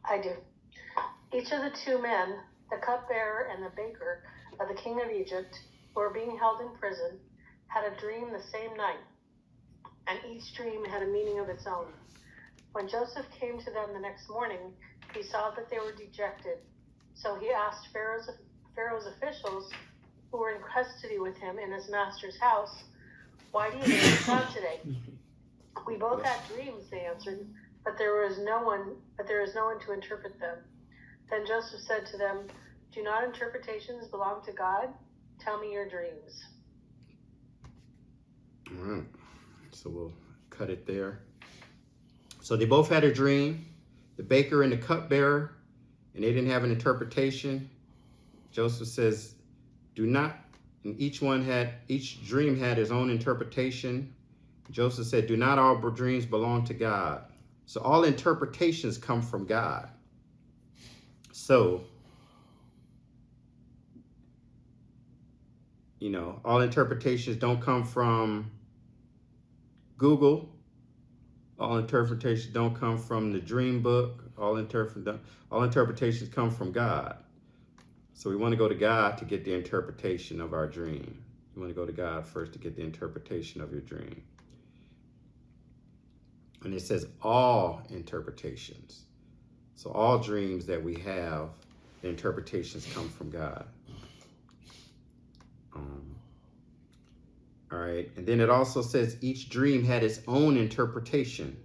I do. Each of the two men, the cupbearer and the baker of the king of Egypt, who were being held in prison, had a dream the same night, and each dream had a meaning of its own. When Joseph came to them the next morning, he saw that they were dejected. So he asked Pharaoh's officials, who were in custody with him in his master's house, "Why do you make us sad today?" "We both had dreams," they answered, but there is no one to interpret them. Then Joseph said to them, "Do not interpretations belong to God? Tell me your dreams."
All right, so we'll cut it there. So they both had a dream, the baker and the cupbearer, and they didn't have an interpretation. Joseph says, and each dream had his own interpretation. Joseph said, do not all dreams belong to God? So all interpretations come from God. So, you know, all interpretations don't come from Google. All interpretations don't come from the dream book. All interpretations come from God. So we want to go to God to get the interpretation of our dream. You want to go to God first to get the interpretation of your dream. And it says all interpretations. So all dreams that we have, the interpretations come from God. All right, and then it also says each dream had its own interpretation,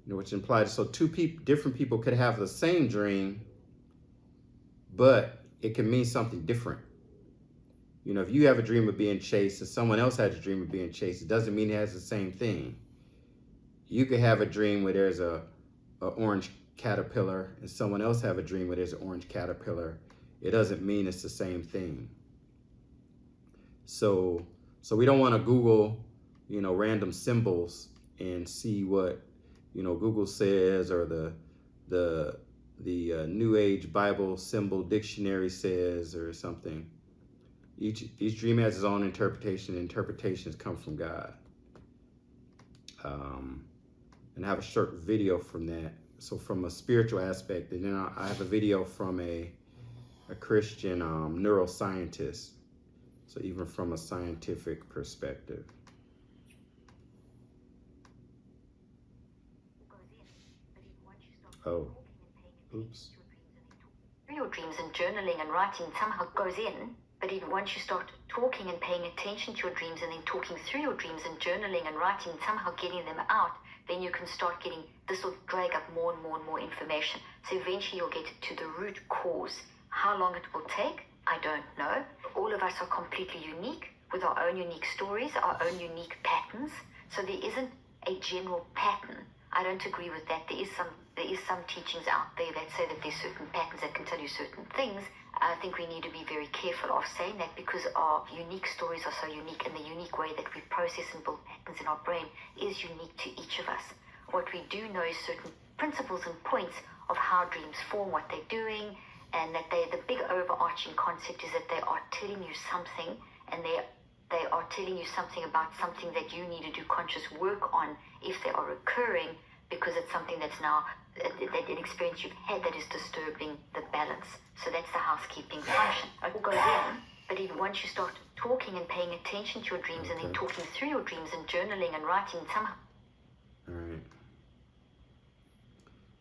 you know, which implies, so different people could have the same dream, but it can mean something different. You know, if you have a dream of being chased and someone else has a dream of being chased, it doesn't mean it has the same thing. You could have a dream where there's a orange caterpillar and someone else have a dream where there's an orange caterpillar. It doesn't mean it's the same thing. So So we don't want to Google, random symbols and see what, Google says, or the New Age Bible symbol dictionary says, or something. Each dream has its own interpretation. Interpretations come from God. And I have a short video from that. So from a spiritual aspect, and then I have a video from a Christian neuroscientist. So even from a scientific perspective. Oh, oops.
Through your dreams and journaling and writing somehow goes in, but even once you start talking and paying attention to your dreams and then talking through your dreams and journaling and writing, somehow getting them out, then you can start getting, this will drag up more and more and more information. So eventually you'll get to the root cause. How long it will take, I don't know. All of us are completely unique with our own unique stories, our own unique patterns. So there isn't a general pattern. I don't agree with that. There is some teachings out there that say that there's certain patterns that can tell you certain things. I think we need to be very careful of saying that, because our unique stories are so unique, and the unique way that we process and build patterns in our brain is unique to each of us. What we do know is certain principles and points of how dreams form, what they're doing, and that the big overarching concept is that they are telling you something, and they are telling you something about something that you need to do conscious work on if they are occurring, because it's something that's now, that an experience you've had that is disturbing the balance. So that's the housekeeping function. It goes in, but even once you start talking and paying attention to your dreams, and then talking through your dreams and journaling and writing somehow.
All right.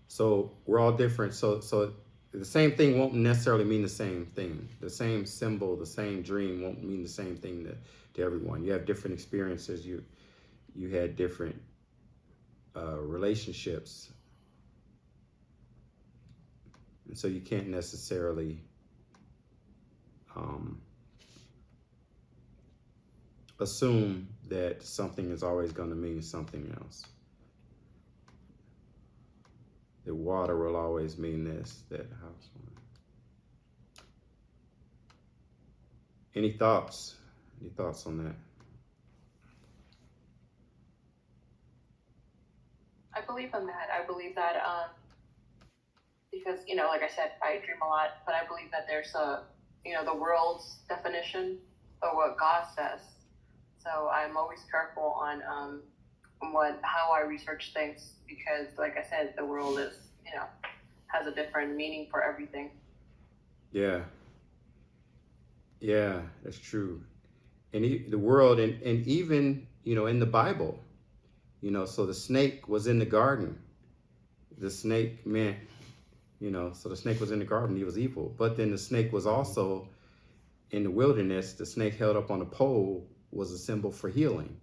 So we're all different. So the same thing won't necessarily mean the same thing. The same symbol, the same dream won't mean the same thing to everyone. You have different experiences. You had different relationships. And so you can't necessarily assume that something is always going to mean something else. That water will always mean this, that house. Any thoughts? Any thoughts on that?
I believe in that. I believe that because, like I said, I dream a lot, but I believe that there's the world's definition of what God says. So I'm always careful on how I research things, because, like I said, the world is, has a different meaning for everything.
Yeah, that's true. And the world, and even, in the Bible, so the snake was in the garden. The snake meant, so the snake was in the garden, he was evil. But then the snake was also in the wilderness. The snake held up on a pole was a symbol for healing.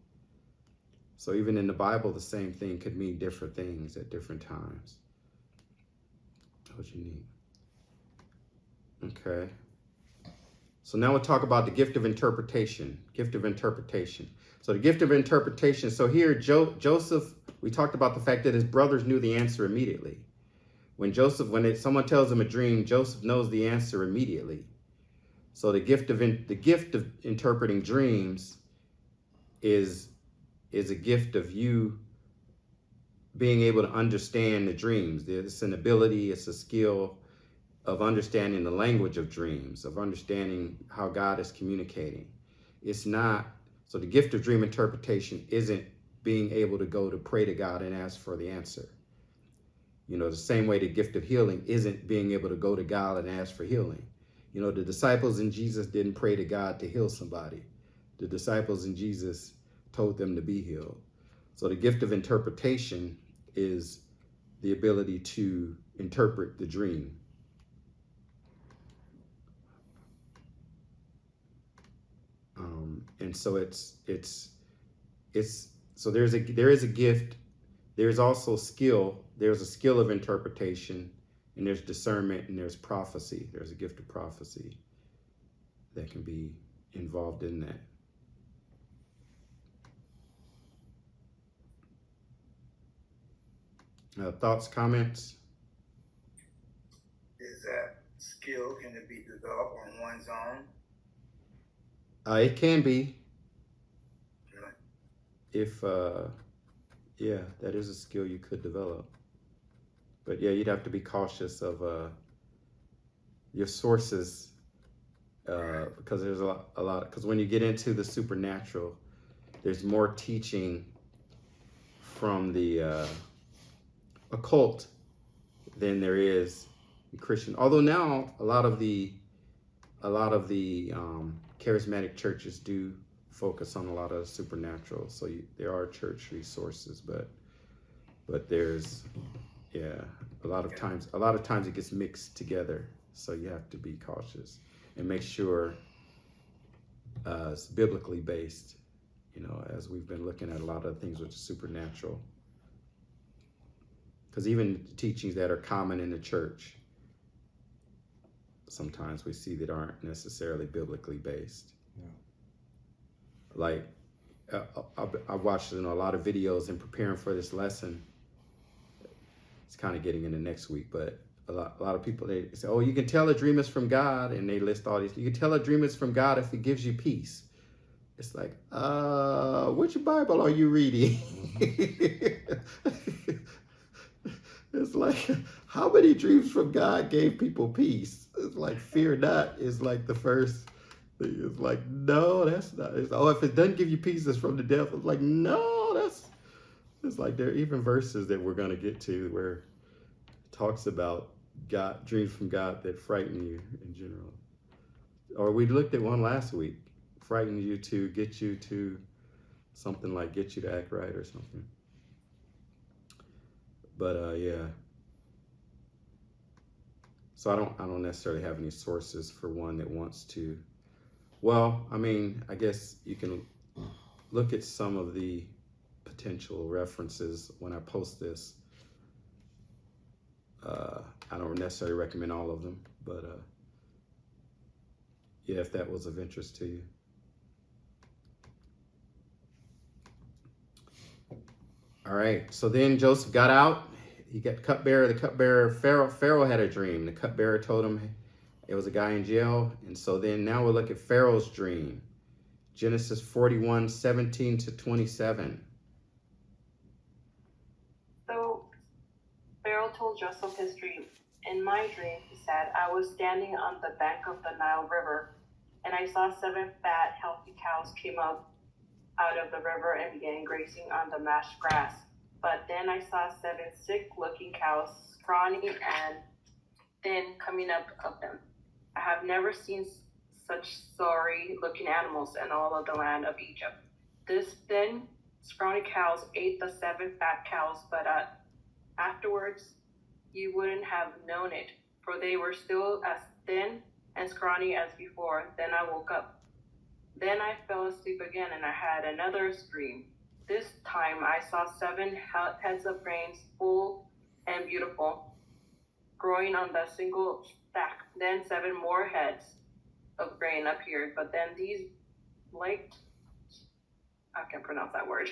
So even in the Bible, the same thing could mean different things at different times. What you need. Okay. So now we'll talk about the gift of interpretation. Gift of interpretation. So the gift of interpretation. So here, Joseph, we talked about the fact that his brothers knew the answer immediately. When someone tells him a dream, Joseph knows the answer immediately. So the gift of interpreting dreams is a gift of you being able to understand the dreams. It's an ability, it's a skill of understanding the language of dreams, of understanding how God is communicating. It's not, so the gift of dream interpretation isn't being able to go to pray to God and ask for the answer. The same way the gift of healing isn't being able to go to God and ask for healing. The disciples in Jesus didn't pray to God to heal somebody. The disciples in Jesus told them to be healed. So the gift of interpretation is the ability to interpret the dream. And so so there is a gift. There's also skill. There's a skill of interpretation, and there's discernment, and there's prophecy. There's a gift of prophecy that can be involved in that. Thoughts, comments?
Is that skill, can it be developed on one's own?
It can be. if yeah, that is a skill you could develop. But yeah, you'd have to be cautious of your sources, because there's a lot. Because when you get into the supernatural, there's more teaching from the occult than there is in Christian. Although now a lot of the charismatic churches do focus on a lot of supernatural. So there are church resources, but there's a lot of times it gets mixed together. So you have to be cautious and make sure it's biblically based. As we've been looking at a lot of things with the supernatural. Because even teachings that are common in the church, sometimes we see that aren't necessarily biblically based.
Yeah.
Like, I watched a lot of videos in preparing for this lesson. It's kind of getting into next week, but a lot of people, they say, oh, you can tell a dream is from God, and they list all these. You can tell a dream is from God if it gives you peace. It's like, which Bible are you reading? It's like, how many dreams from God gave people peace? It's like, fear not is like the first thing. It's like, no, that's not. It's, if it doesn't give you peace, it's from the devil. It's like, no, it's like there are even verses that we're going to get to where it talks about God, dreams from God that frighten you in general. Or we looked at one last week, frighten you to get you to something like get you to act right or something. But yeah. So I don't necessarily have any sources for one that wants to. Well, I mean, I guess you can look at some of the potential references when I post this. I don't necessarily recommend all of them, but yeah, if that was of interest to you. All right, so then Joseph got out. He got cupbearer. The cupbearer, Pharaoh had a dream. The cupbearer told him it was a guy in jail. And so then now we'll look at Pharaoh's dream. Genesis 41, 17 to 27.
So Pharaoh told Joseph his dream. In my dream, he said, I was standing on the bank of the Nile River, and I saw 7 fat, healthy cows came up out of the river and began grazing on the mashed grass. But then I saw 7 sick-looking cows, scrawny and thin, coming up of them. I have never seen such sorry-looking animals in all of the land of Egypt. This thin, scrawny cows ate the 7 fat cows, but afterwards you wouldn't have known it, for they were still as thin and scrawny as before. Then I woke up. Then I fell asleep again, and I had another dream. This time I saw 7 heads of grain, full and beautiful, growing on the single stack. Then 7 more heads of grain appeared, but then these I can't pronounce that word,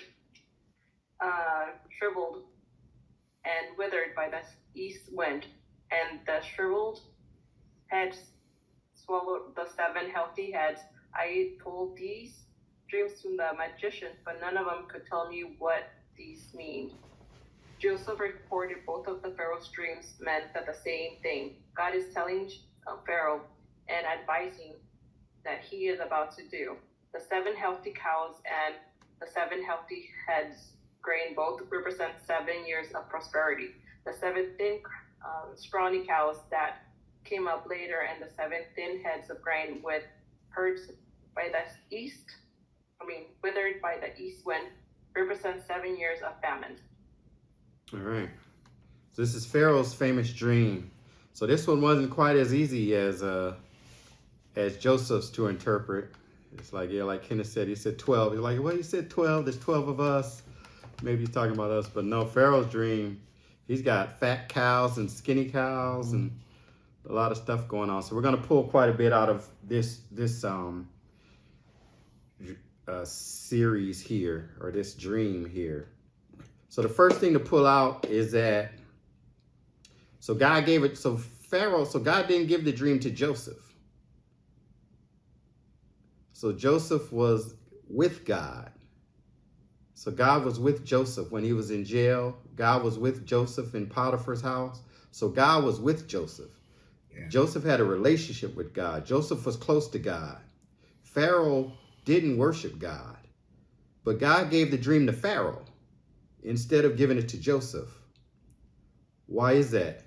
shriveled and withered by the east wind, and the shriveled heads swallowed the 7 healthy heads. I told these dreams to the magicians, but none of them could tell me what these mean. Joseph reported both of the Pharaoh's dreams meant the same thing. God is telling Pharaoh and advising that he is about to do. The 7 healthy cows and the 7 healthy heads grain both represent 7 years of prosperity. The 7 thin, scrawny cows that came up later and the 7 thin heads of grain with herds by the withered by the east wind, represent 7 years of famine.
All right. So this is Pharaoh's famous dream. So this one wasn't quite as easy as Joseph's to interpret. It's like, yeah, like Kenneth said, he said 12. He's like, well, you said 12. There's 12 of us. Maybe he's talking about us, but no, Pharaoh's dream, he's got fat cows and skinny cows and a lot of stuff going on. So we're going to pull quite a bit out of this series here, or this dream here. So the first thing to pull out is that, so God didn't give the dream to Joseph. So Joseph was with God. So God was with Joseph when he was in jail. God was with Joseph in Potiphar's house. So God was with Joseph.
Yeah.
Joseph had a relationship with God. Joseph was close to God. Pharaoh didn't worship God, but God gave the dream to Pharaoh instead of giving it to Joseph. Why is that?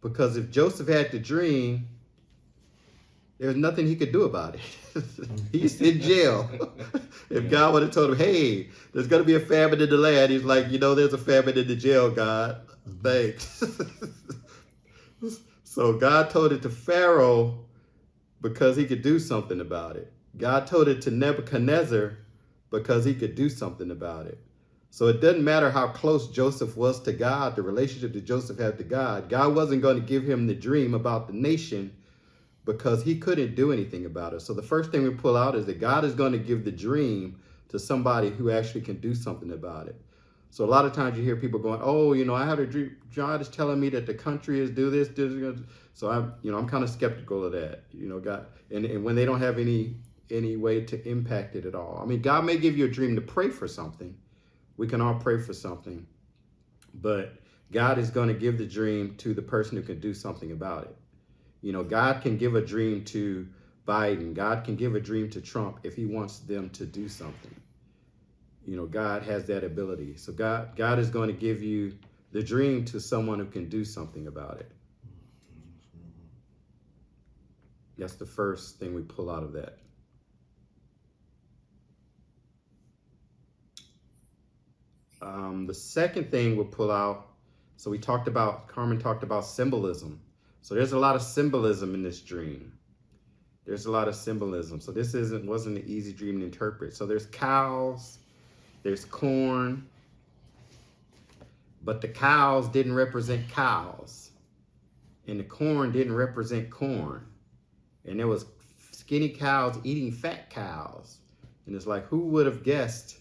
Because if Joseph had the dream, there's nothing he could do about it. He's in jail. If God would have told him, hey, there's going to be a famine in the land, he's like, there's a famine in the jail, God. Thanks. So God told it to Pharaoh because he could do something about it. God told it to Nebuchadnezzar because he could do something about it. So it doesn't matter how close Joseph was to God, the relationship that Joseph had to God. God wasn't going to give him the dream about the nation because he couldn't do anything about it. So the first thing we pull out is that God is going to give the dream to somebody who actually can do something about it. So a lot of times you hear people going, oh, I had a dream. God is telling me that the country is do this. So I'm kind of skeptical of that. God, and when they don't have any way to impact it at all. I mean, God may give you a dream to pray for something. We can all pray for something, but God is going to give the dream to the person who can do something about it. God can give a dream to Biden. God can give a dream to Trump if he wants them to do something. God has that ability. So God is going to give you the dream to someone who can do something about it. That's the first thing we pull out of that. The second thing we'll pull out, so Carmen talked about symbolism. So there's a lot of symbolism in this dream. There's a lot of symbolism. So this wasn't an easy dream to interpret. So there's cows, there's corn, but the cows didn't represent cows, and the corn didn't represent corn. And there was skinny cows eating fat cows. And it's like, who would have guessed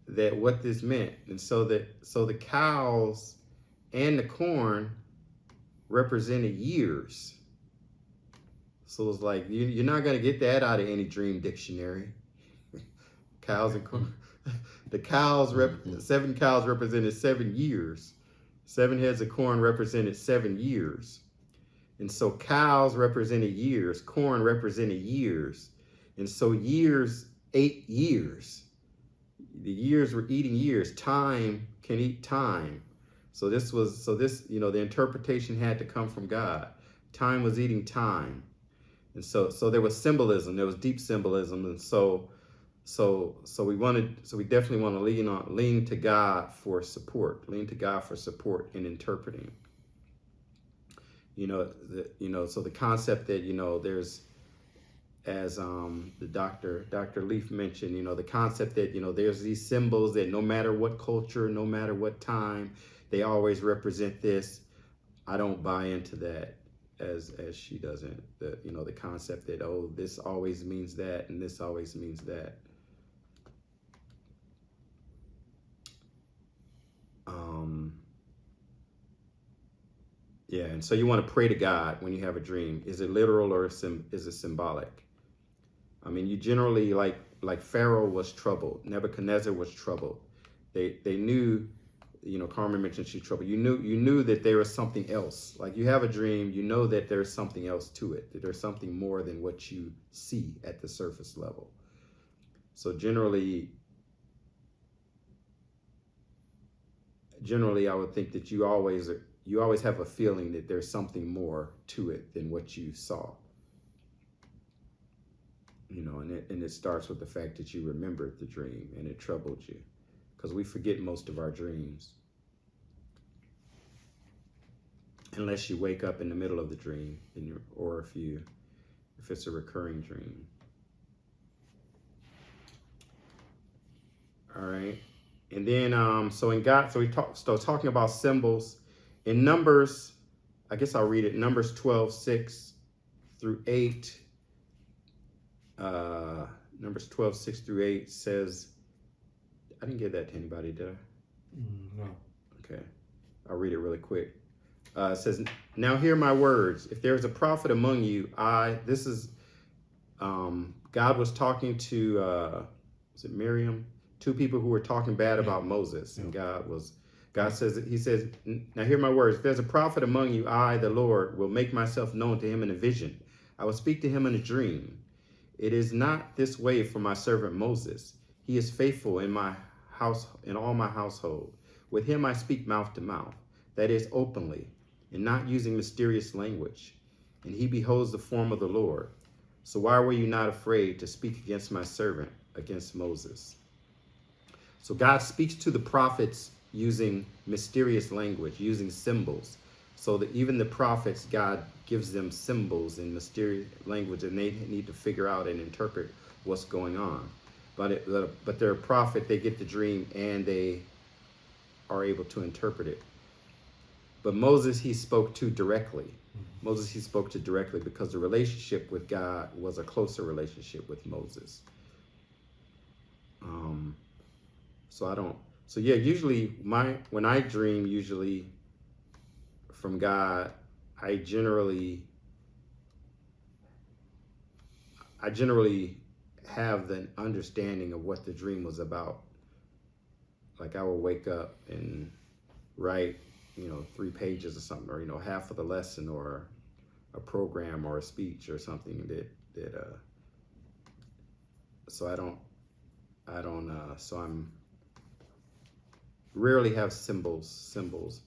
that what this meant? And so the cows and the corn represented years. So it's like, you're not going to get that out of any dream dictionary. Cows and corn. The cows, 7 cows represented 7 years. 7 heads of corn represented 7 years. And so cows represented years. Corn represented years. And so years ate years. The years were eating years. Time can eat time. So the interpretation had to come from God. Time was eating time. And so there was symbolism. There was deep symbolism. And so we definitely want to lean to God for support. Lean to God for support in interpreting. So the concept that there's, as the Dr. Leaf mentioned, the concept that there's these symbols that no matter what culture, no matter what time, they always represent this. I don't buy into that as she doesn't. The concept that this always means that and this always means that. Yeah, and so you want to pray to God when you have a dream. Is it literal or is it symbolic? I mean, you generally, like Pharaoh was troubled. Nebuchadnezzar was troubled. They knew, Carmen mentioned she's troubled. You knew that there was something else. Like, you have a dream, you know that there's something else to it, that there's something more than what you see at the surface level. So generally I would think that you always have a feeling that there's something more to it than what you saw. And it starts with the fact that you remembered the dream and it troubled you, because we forget most of our dreams unless you wake up in the middle of the dream, or if it's a recurring dream. All right. And then, talking about symbols in Numbers, I guess I'll read it. Numbers 12:6 through 8. Numbers 12:6 through 8 says, I didn't give that to anybody, did I?
No.
Okay. I'll read it really quick. It says, now hear my words. If there is a prophet among you, God was talking to was it Miriam? Two people who were talking bad about Moses, and God says, he says, now hear my words. If there's a prophet among you, I, the Lord, will make myself known to him in a vision. I will speak to him in a dream. It is not this way for my servant Moses. He is faithful in my house, in all my household. With him I speak mouth to mouth, that is openly, and not using mysterious language. And he beholds the form of the Lord. So why were you not afraid to speak against my servant, against Moses? So God speaks to the prophets using mysterious language, using symbols. So that even the prophets, God gives them symbols in mysterious language, and they need to figure out and interpret what's going on. But they're a prophet, they get the dream, and they are able to interpret it. But Moses, he spoke to directly. Moses, he spoke to directly because the relationship with God was a closer relationship with Moses. Usually when I dream, usually from God, I generally have the understanding of what the dream was about. Like I will wake up and write, 3 pages or something, or, half of the lesson, or a program or a speech or something so I'm rarely have symbols,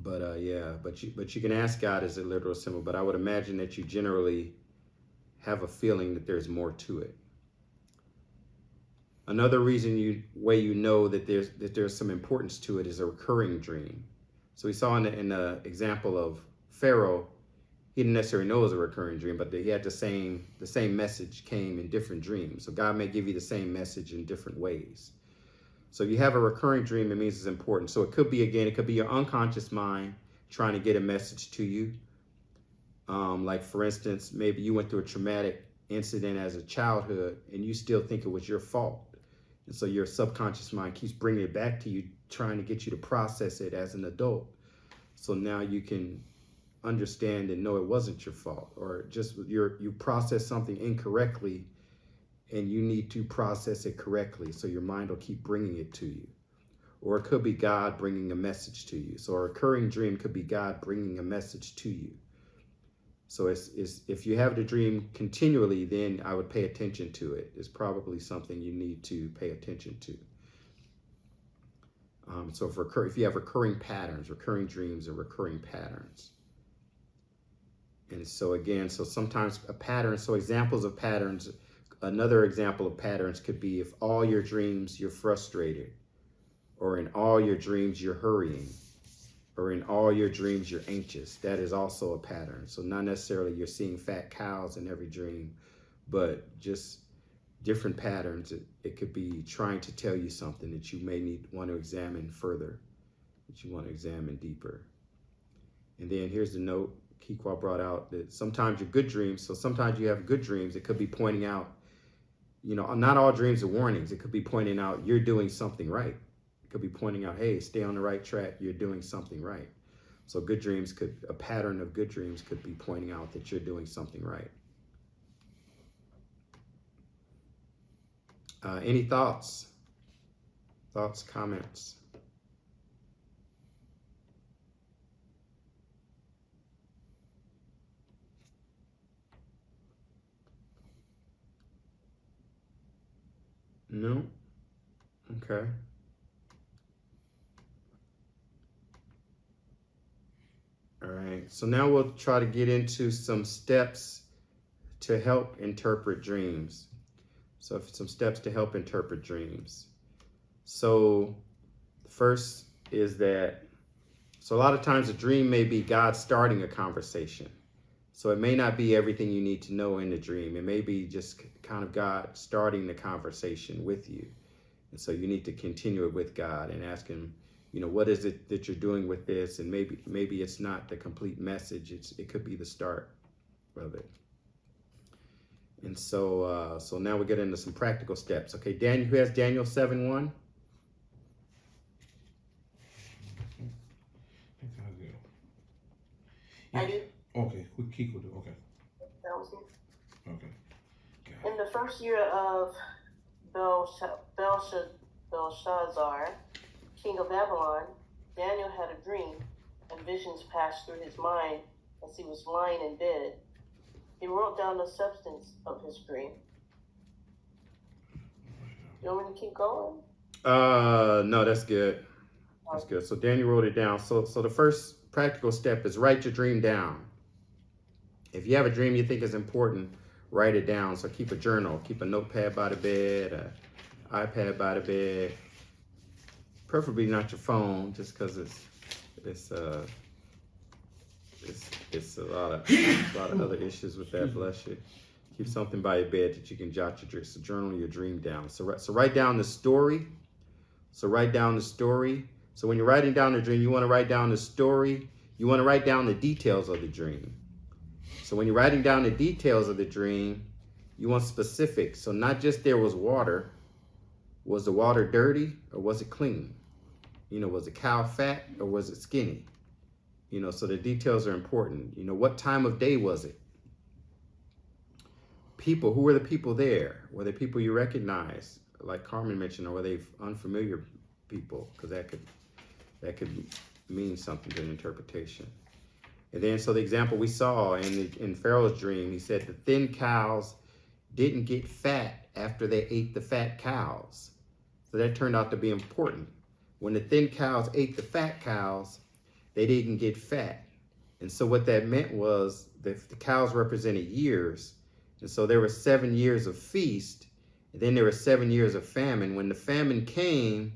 but you can ask God as a literal symbol, but I would imagine that you generally have a feeling that there's more to it. Another reason way you know that there's some importance to it is a recurring dream. So we saw in the example of Pharaoh, he didn't necessarily know it was a recurring dream, but he had the same message came in different dreams. So God may give you the same message in different ways. So if you have a recurring dream, it means it's important. So it could be your unconscious mind trying to get a message to you. Like for instance, maybe you went through a traumatic incident as a childhood and you still think it was your fault. And so your subconscious mind keeps bringing it back to you, trying to get you to process it as an adult. So now you can understand and know it wasn't your fault, or just you processed something incorrectly and you need to process it correctly. So your mind will keep bringing it to you. Or it could be God bringing a message to you. So a recurring dream could be God bringing a message to you. So if you have the dream continually, then I would pay attention to it. It's probably something you need to pay attention to. So if you have recurring patterns, recurring dreams are recurring patterns. And so again, sometimes a pattern, so examples of patterns, another example of patterns could be if all your dreams you're frustrated, or in all your dreams you're hurrying, or in all your dreams you're anxious. That is also a pattern. So not necessarily you're seeing fat cows in every dream, but just different patterns. It could be trying to tell you something that you may want to examine further, that you want to examine deeper. And then here's the note Kikwa brought out, that sometimes your good dreams, so sometimes you have good dreams, it could be pointing out, not all dreams are warnings. It could be pointing out you're doing something right. It could be pointing out, hey, stay on the right track, you're doing something right. So a pattern of good dreams could be pointing out that you're doing something right. Any thoughts? Thoughts, comments? No? Okay. All right. So now we'll try to get into some steps to help interpret dreams. So some steps to help interpret dreams. So first is that, so a lot of times a dream may be God starting a conversation. So it may not be everything you need to know in the dream. It may be just kind of God starting the conversation with you. And so you need to continue it with God and ask him, what is it that you're doing with this? And maybe it's not the complete message. It could be the start of it. And so now we get into some practical steps. Okay, Daniel, who has Daniel 7:1?
I do.
Okay, Kiko do. Okay.
That was it.
Okay. Got
In the first year of Belshazzar, king of Babylon, Daniel had a dream, and visions passed through his mind as he was lying in bed. He wrote down the substance of his dream. You want me to keep going?
No, that's good. That's good. So Daniel wrote it down. So the first practical step is write your dream down. If you have a dream you think is important, write it down. So keep a journal, keep a notepad by the bed, an iPad by the bed. Preferably not your phone, just because it's a lot of other issues with that. Bless you. Keep something by your bed that you can jot your dream. So journal your dream down. So write down the story. So write down the story. So when you're writing down the dream, you want to write down the story. You want to write down the details of the dream. So when you're writing down the details of the dream, you want specifics. So not just there was water. Was the water dirty or was it clean? Was the cow fat or was it skinny? So the details are important. What time of day was it? People, who were the people there? Were they people you recognize, like Carmen mentioned, or were they unfamiliar people? Because that could mean something to an interpretation. And then, so the example we saw in Pharaoh's dream, he said the thin cows didn't get fat after they ate the fat cows. So that turned out to be important. When the thin cows ate the fat cows, they didn't get fat. And so what that meant was that the cows represented years. And so there were 7 years of feast, and then there were 7 years of famine. When the famine came,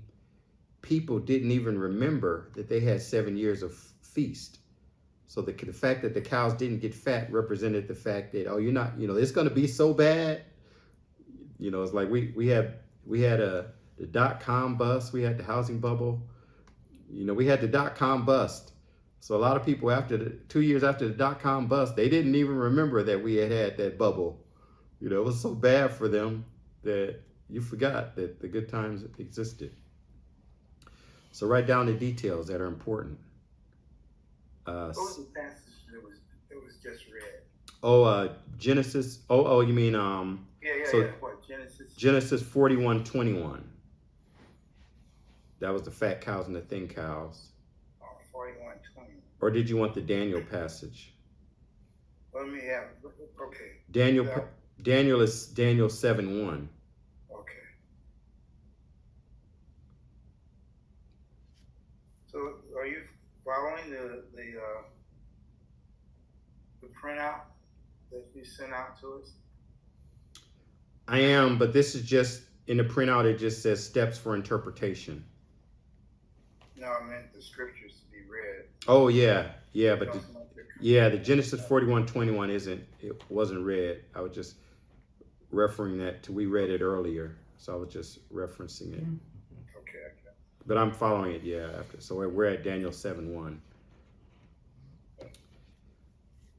people didn't even remember that they had 7 years of feast. So the fact that the cows didn't get fat represented the fact that, it's going to be so bad. It's like we had the dot-com bust, we had the housing bubble. We had the dot-com bust. So a lot of people 2 years after the dot-com bust, they didn't even remember that we had that bubble. It was so bad for them that you forgot that the good times existed. So write down the details that are important.
What was the passage that was just read?
Genesis. You mean
What, Genesis?
Genesis 41:21. That was the fat cows and the thin cows.
41:20.
Or did you want the Daniel passage?
Let me have. Okay.
Daniel is Daniel 7:1.
Okay. So are you following the printout that you sent out to us?
I am, but this is just in the printout. It just says steps for interpretation.
No, I meant the scriptures to be read.
Oh yeah, but the Genesis 41:21 wasn't read. I was just referring that to, we read it earlier, so I was just referencing it.
Okay.
But I'm following it, after. So we're at Daniel 7:1.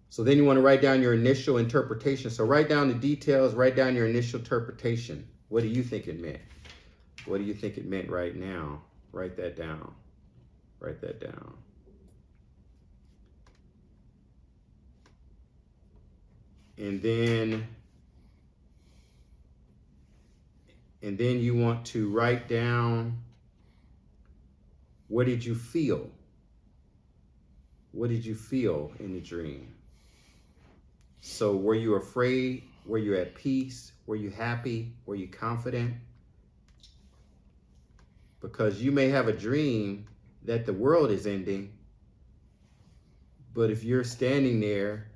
So then you want to write down your initial interpretation. So write down the details, write down your initial interpretation. What do you think it meant? What do you think it meant right now? Write that down. Write that down. And then you want to write down, what did you feel? What did you feel in the dream? So were you afraid? Were you at peace? Were you happy? Were you confident? Because you may have a dream that the world is ending, but if you're standing there,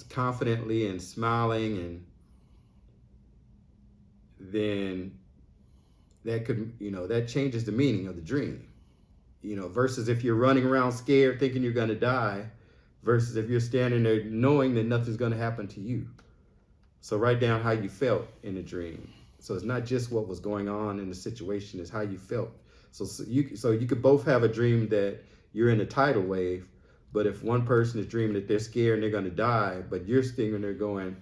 confidently and smiling, and then that could, that changes the meaning of the dream. Versus if you're running around scared thinking you're going to die, versus if you're standing there knowing that nothing's going to happen to you. So write down how you felt in the dream. So it's not just what was going on in the situation, it's how you felt. So you could both have a dream that you're in a tidal wave, but if one person is dreaming that they're scared and they're going to die, but you're sitting there going,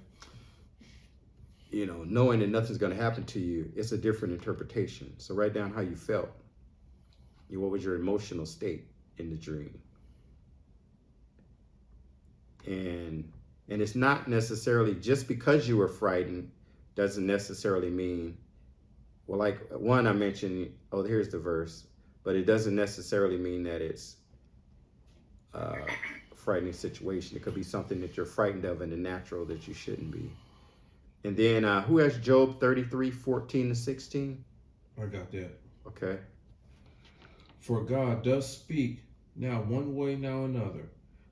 knowing that nothing's going to happen to you, it's a different interpretation. So write down how you felt. What was your emotional state in the dream? And And it's not necessarily just because you were frightened doesn't necessarily mean, well, like one I mentioned, oh, here's the verse, but it doesn't necessarily mean that it's a frightening situation. It could be something that you're frightened of in the natural that you shouldn't be. And then who has Job 33:14-16?
I got that.
Okay.
For God does speak now one way, now another,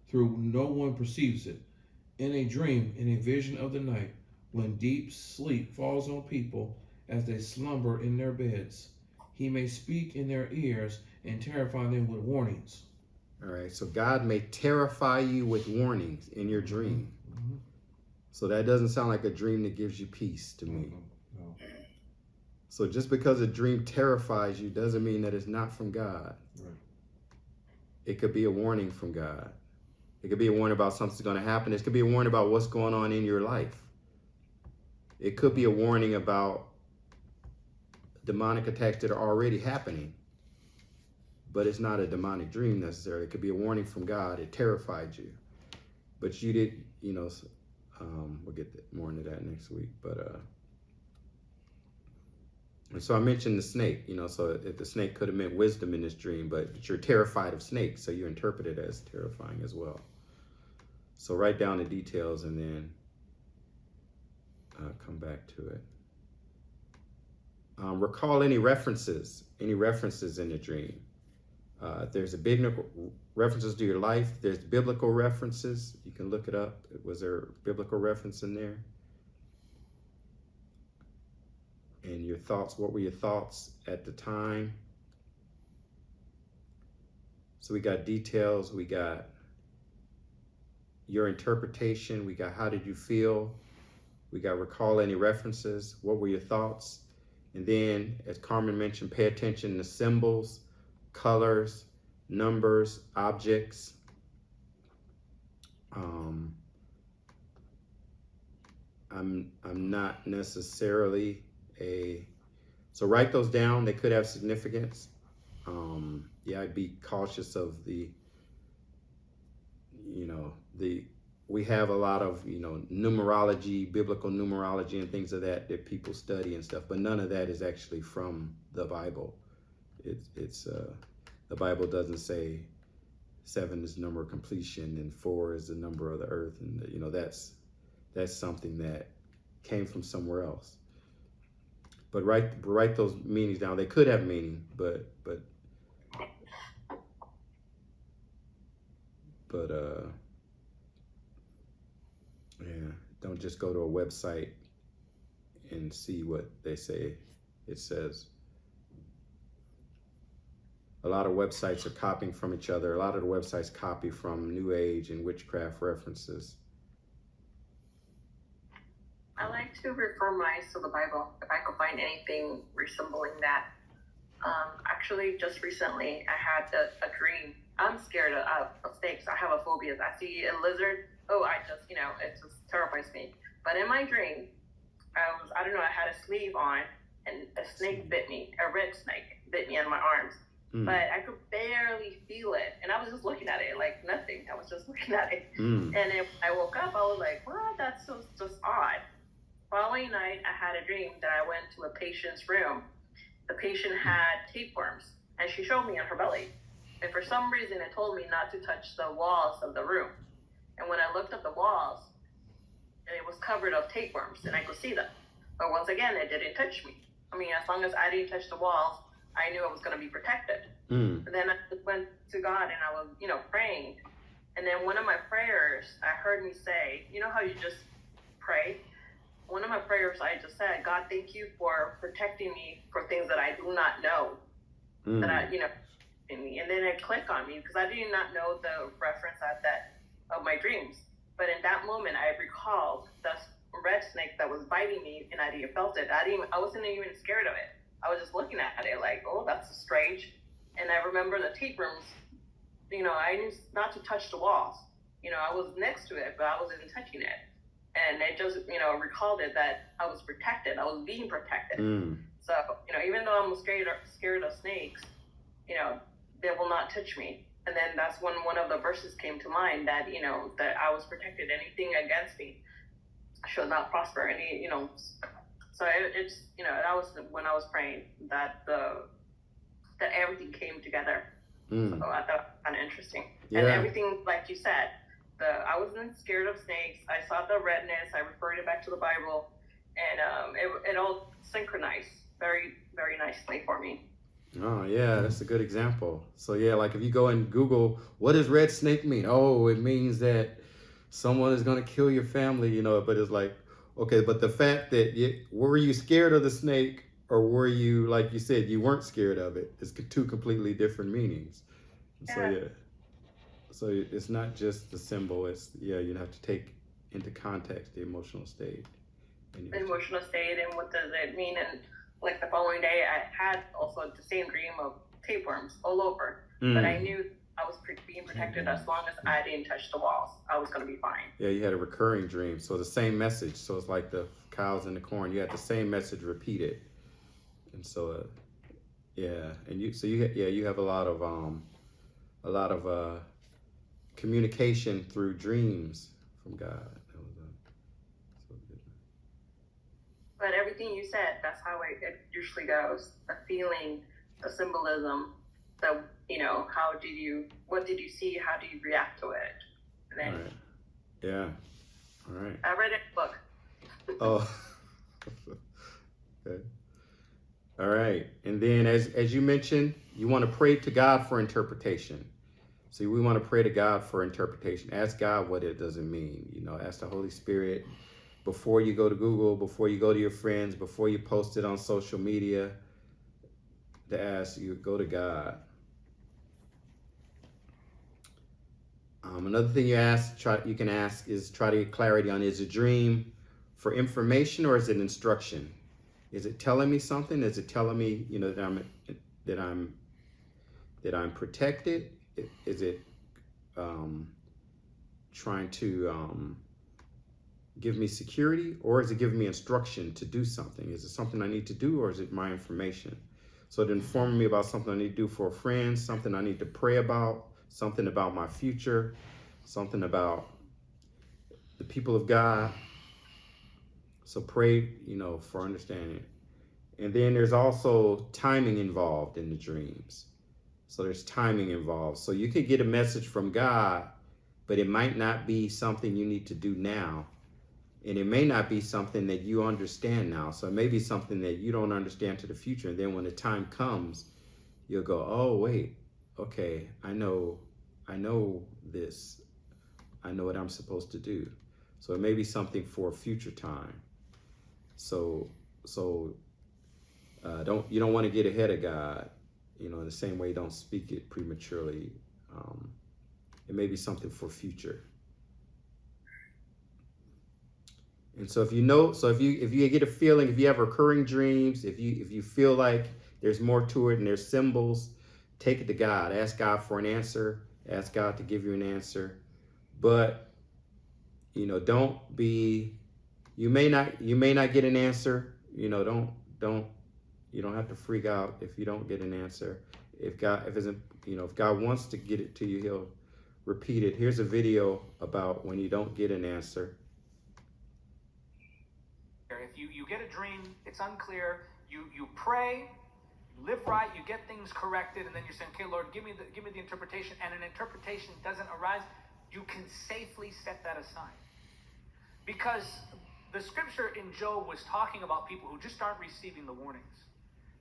through no one perceives it. In a dream, in a vision of the night, when deep sleep falls on people as they slumber in their beds, he may speak in their ears and terrify them with warnings.
All right. So God may terrify you with warnings in your dream.
Mm-hmm.
So that doesn't sound like a dream that gives you peace to me.
No.
So just because a dream terrifies you doesn't mean that it's not from God.
Right.
It could be a warning from God. It could be a warning about something's going to happen. It could be a warning about what's going on in your life. It could be a warning about demonic attacks that are already happening. But it's not a demonic dream necessarily. It could be a warning from God. It terrified you. But you did, we'll get more into that next week. But and so I mentioned the snake, so if the snake could have meant wisdom in this dream, but you're terrified of snakes, so you interpret it as terrifying as well. So write down the details and then come back to it. Recall any references in the dream. There's a biblical references to your life. There's biblical references. You can look it up. Was there a biblical reference in there? And your thoughts, what were your thoughts at the time? So we got details, we got your interpretation, we got how did you feel, we got recall any references, what were your thoughts? And then, as Carmen mentioned, pay attention to symbols, colors, numbers, objects. I'm not necessarily so write those down. They could have significance. I'd be cautious of we have a lot of, numerology, biblical numerology and things of that people study and stuff, but none of that is actually from the Bible. It's the Bible doesn't say 7 is the number of completion and 4 is the number of the earth. And, that's something that came from somewhere else. But write those meanings down. They could have meaning, but don't just go to a website and see what they say it says. A lot of websites are copying from each other. A lot of the websites copy from New Age and witchcraft references.
I like to refer my to the Bible if I could find anything resembling that. Actually, just recently, I had a dream. I'm scared of snakes. I have a phobia. I see a lizard. It just terrifies me. But in my dream, I don't know, I had a sleeve on, and a snake bit me. A red snake bit me on my arms. But I could barely feel it. And I was just looking at it like nothing. I was just looking at it. And then I woke up, I was like, what? That's just odd. Following night, I had a dream that I went to a patient's room. The patient had tapeworms, and she showed me on her belly. And for some reason, it told me not to touch the walls of the room. And when I looked at the walls, it was covered of tapeworms, and I could see them. But once again, it didn't touch me. I mean, as long as I didn't touch the walls, I knew I was going to be protected. And then I just went to God, and I was, praying. And then one of my prayers, I heard me say, you know how you just pray? One of my prayers, I just said, God, thank you for protecting me for things that I do not know. That I, in me. And then it clicked on me because I did not know the reference of my dreams. But in that moment, I recalled the red snake that was biting me, and I didn't felt it. I wasn't even scared of it. I was just looking at it like, oh, that's strange. And I remember the tapeworms. I knew not to touch the walls. I was next to it, but I wasn't touching it. And it just, recalled it that I was protected. I was being protected. So, even though I'm scared of snakes, they will not touch me. And then that's when one of the verses came to mind that, that I was protected. Anything against me shall not prosper. So it's, that was when I was praying that that everything came together. So I thought it was kind of interesting.
Yeah.
And everything, like you said, I wasn't scared of snakes. I saw the redness. I referred it back to the Bible, and it all synchronized very, very nicely for me.
Oh yeah, that's a good example. So yeah, like if you go and Google, what does red snake mean? Oh, it means that someone is going to kill your family, but it's like, okay, but the fact that were you scared of the snake, or were you, like you said, you weren't scared of it? It's two completely different meanings.
Yeah.
So it's not just the symbol. It's you have to take into context the emotional state.
The emotional state and what does it mean. And like the following day, I had also the same dream of tapeworms all over, but I knew I was being protected as long as I didn't touch the walls. I was going to be fine.
Yeah, you had a recurring dream, so the same message. So it's like the cows in the corn. You had the same message repeated, and so and you have a lot of communication through dreams from God. That was so good.
But everything you said, that's how it usually goes. The feeling, the symbolism, what did you see? How do you react to it? And then,
All right. Yeah. All right.
I read it in a book.
Oh. Okay. All right. And then as you mentioned, you want to pray to God for interpretation. See, we want to pray to God for interpretation. Ask God what it doesn't mean. Ask the Holy Spirit before you go to Google, before you go to your friends, before you post it on social media, to ask you, go to God. Another thing you can ask is try to get clarity on, is a dream for information or is it instruction? Is it telling me something? Is it telling me, that I'm protected? Is it trying to give me security, or is it giving me instruction to do something? Is it something I need to do, or is it my information? So it informs me about something I need to do for a friend, something I need to pray about, something about my future, something about the people of God. So pray, for understanding. And then there's also timing involved in the dreams. So there's timing involved. So you could get a message from God, but it might not be something you need to do now. And it may not be something that you understand now. So it may be something that you don't understand to the future. And then when the time comes, you'll go, oh, wait, okay, I know this. I know what I'm supposed to do. So it may be something for a future time. So you don't want to get ahead of God. In the same way, don't speak it prematurely. It may be something for future. And so if you get a feeling, if you have recurring dreams, if you feel like there's more to it and there's symbols, take it to God. Ask God for an answer. Ask God to give you an answer. But don't be. You may not get an answer. You don't have to freak out if you don't get an answer. If God wants to get it to you, He'll repeat it. Here's a video about when you don't get an answer.
If you get a dream, it's unclear, you pray, you live right, you get things corrected, and then you're saying, okay, Lord, give me the interpretation, and an interpretation doesn't arise, you can safely set that aside. Because the scripture in Job was talking about people who just aren't receiving the warnings.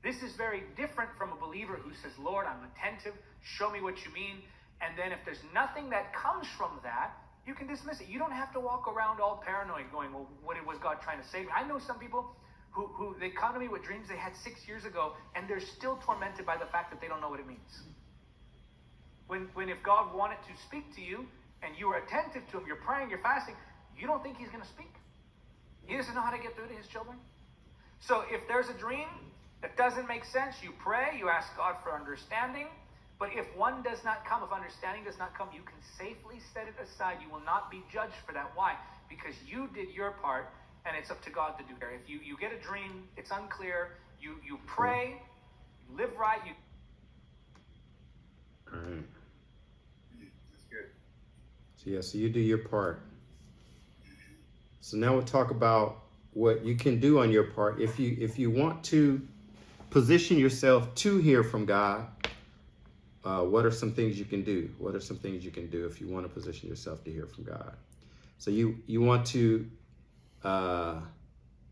This is very different from a believer who says, Lord, I'm attentive, show me what you mean. And then if there's nothing that comes from that, you can dismiss it. You don't have to walk around all paranoid going, well, what was God trying to say to me? I know some people who they come to me with dreams they had 6 years ago, and they're still tormented by the fact that they don't know what it means. When if God wanted to speak to you, and you are attentive to him, you're praying, you're fasting, you don't think he's going to speak. He doesn't know how to get through to his children. So if there's a dream that doesn't make sense, you pray, you ask God for understanding. But if one does not come, if understanding does not come, you can safely set it aside. You will not be judged for that. Why? Because you did your part, and it's up to God to do that. If you get a dream, it's unclear, you pray, you live right.
All right. So you do your part. So now we'll talk about what you can do on your part. If you want to position yourself to hear from God, what are some things you can do? What are some things you can do if you want to position yourself to hear from God? So you want to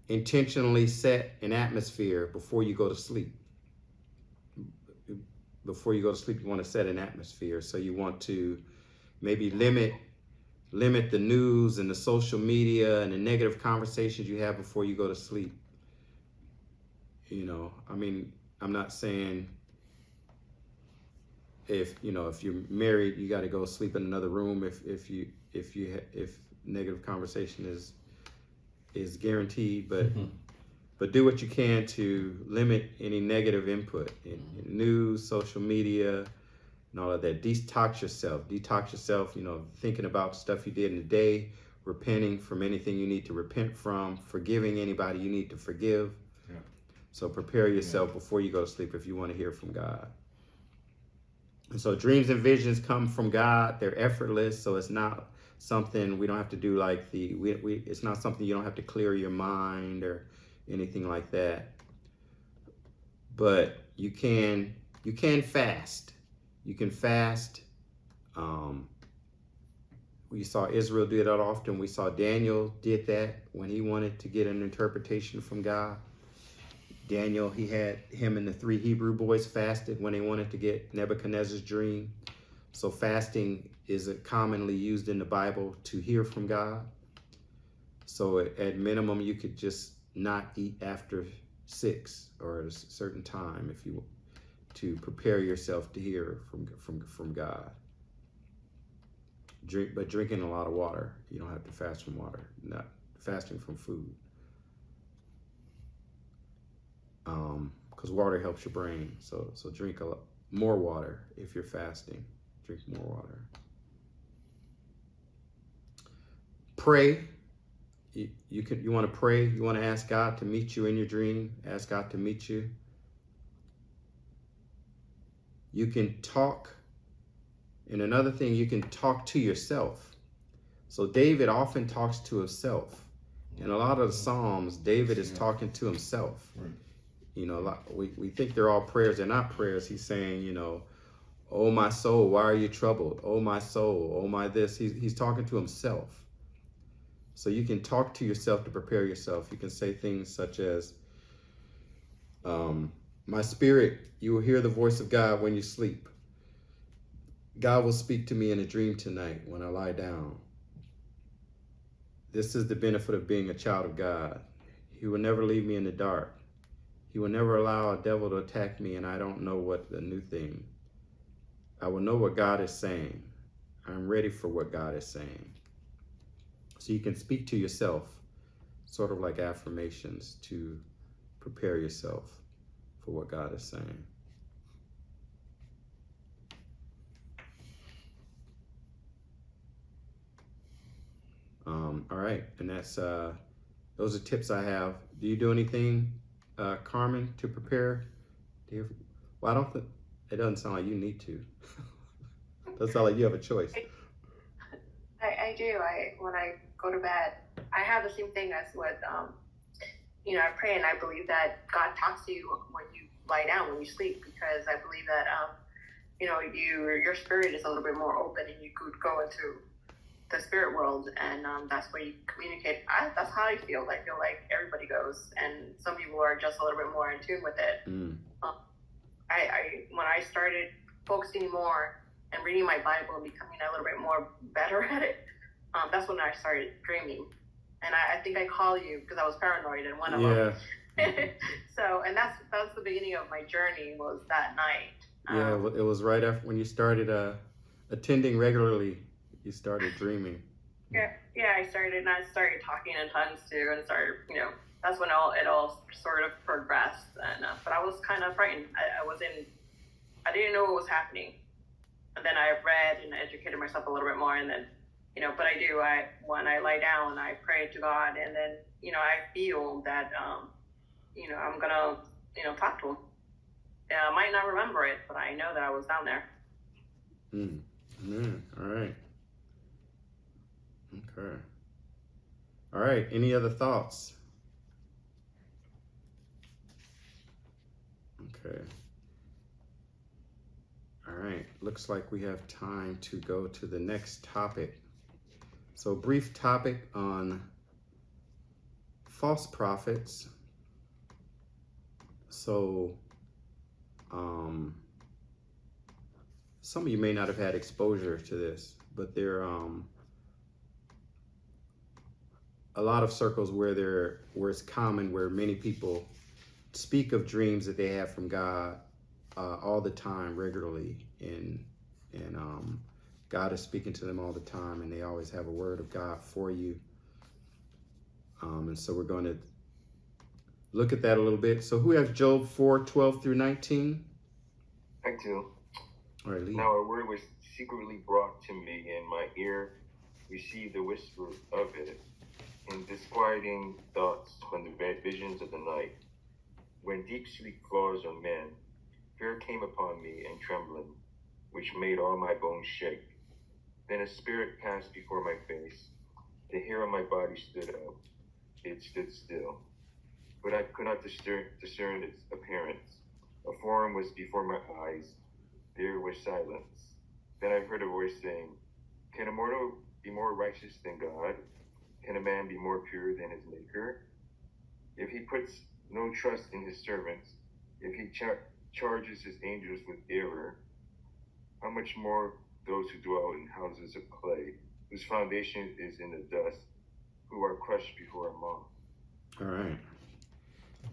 intentionally set an atmosphere before you go to sleep. Before you go to sleep, you want to set an atmosphere. So you want to maybe limit the news and the social media and the negative conversations you have before you go to sleep. You know, I mean, I'm not saying if you're married, you got to go sleep in another room if negative conversation is guaranteed, but do what you can to limit any negative input in news, social media, and all of that. Detox yourself, thinking about stuff you did in the day, repenting from anything you need to repent from, forgiving anybody you need to forgive.
Yeah.
So prepare yourself before you go to sleep if you want to hear from God. And so dreams and visions come from God. They're effortless, so it's not something we don't have to do like it's not something you don't have to clear your mind or anything like that. But you can fast. You can fast. We saw Israel do that often. We saw Daniel did that when he wanted to get an interpretation from God. Daniel, him and the 3 Hebrew boys fasted when they wanted to get Nebuchadnezzar's dream. So fasting is commonly used in the Bible to hear from God. So at minimum, you could just not eat after 6 or at a certain time if you to prepare yourself to hear from God. But drinking a lot of water. You don't have to fast from water. Not fasting from food. Because water helps your brain. So drink more water if you're fasting. Drink more water. Pray. You want to pray. You want to ask God to meet you in your dream. Ask God to meet you. You can talk. And another thing, you can talk to yourself. So David often talks to himself. In a lot of the Psalms, David is talking to himself.
Right.
You know, we think they're all prayers. They're not prayers. He's saying, oh, my soul, why are you troubled? Oh, my soul, oh, my this. He's talking to himself. So you can talk to yourself to prepare yourself. You can say things such as, my spirit, you will hear the voice of God when you sleep. God will speak to me in a dream tonight when I lie down. This is the benefit of being a child of God. He will never leave me in the dark. He will never allow a devil to attack me, and I don't know what the new thing. I will know what God is saying. I'm ready for what God is saying. So you can speak to yourself, sort of like affirmations, to prepare yourself for what God is saying. All right, and that's those are tips I have. Do you do anything, Carmen, to prepare? Well, I don't think it doesn't sound like you need to. Doesn't sound like you have a choice.
I do. When I go to bed, I have the same thing as what I pray, and I believe that God talks to you when you lie down, when you sleep, because I believe that your spirit is a little bit more open, and you could go into the spirit world, and that's where you communicate. That's how I feel. I feel like everybody goes, and some people are just a little bit more in tune with it. When I started focusing more and reading my Bible and becoming a little bit more better at it, that's when I started dreaming. And I think I call you because I was paranoid in one of them. So, and that's the beginning of my journey, was that night.
It was right after when you started attending regularly. You started dreaming.
I started talking in tongues too, and started, that's when it all sort of progressed. And but I was kind of frightened. I didn't know what was happening. And then I read and educated myself a little bit more, and then, but I do. When I lie down, I pray to God, and then, I feel that, I'm gonna, talk to Him. I might not remember it, but I know that I was down there.
All right. All right, any other thoughts? Okay. All right, looks like we have time to go to the next topic. So brief topic on false prophets. So some of you may not have had exposure to this, but there are a lot of circles where it's common, where many people speak of dreams that they have from God all the time, regularly, and God is speaking to them all the time, and they always have a word of God for you. And so we're going to look at that a little bit. So who has Job 4:12 through 19?
I do.
All right, Lee.
Now a word was secretly brought to me, and my ear received the whisper of it, in disquieting thoughts when the visions of the night. When deep sleep falls on men, fear came upon me and trembling, which made all my bones shake. Then a spirit passed before my face. The hair on my body stood up. It stood still, but I could not discern its appearance. A form was before my eyes. There was silence. Then I heard a voice saying, "Can a mortal be more righteous than God? Can a man be more pure than his maker? If he puts no trust in his servants, if he charges his angels with error, how much more those who dwell in houses of clay, whose foundation is in the dust, who are crushed before a moth?"
All right.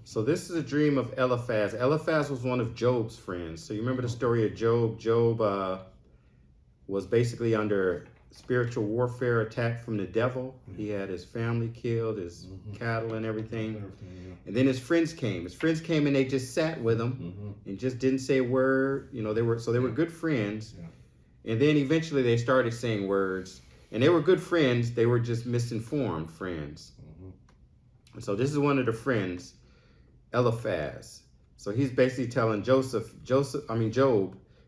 So this is a dream of Eliphaz. Eliphaz was one of Job's friends. So you remember the story of Job? Job was basically under spiritual warfare, attack from the devil. He had his family killed, his cattle and everything. And then his friends came. His friends came and they just sat with him and just didn't say a word. You know, they were good friends. Yeah. And then eventually they started saying words. And they were good friends. They were just misinformed friends. And so this is one of the friends, Eliphaz. So he's basically telling Job,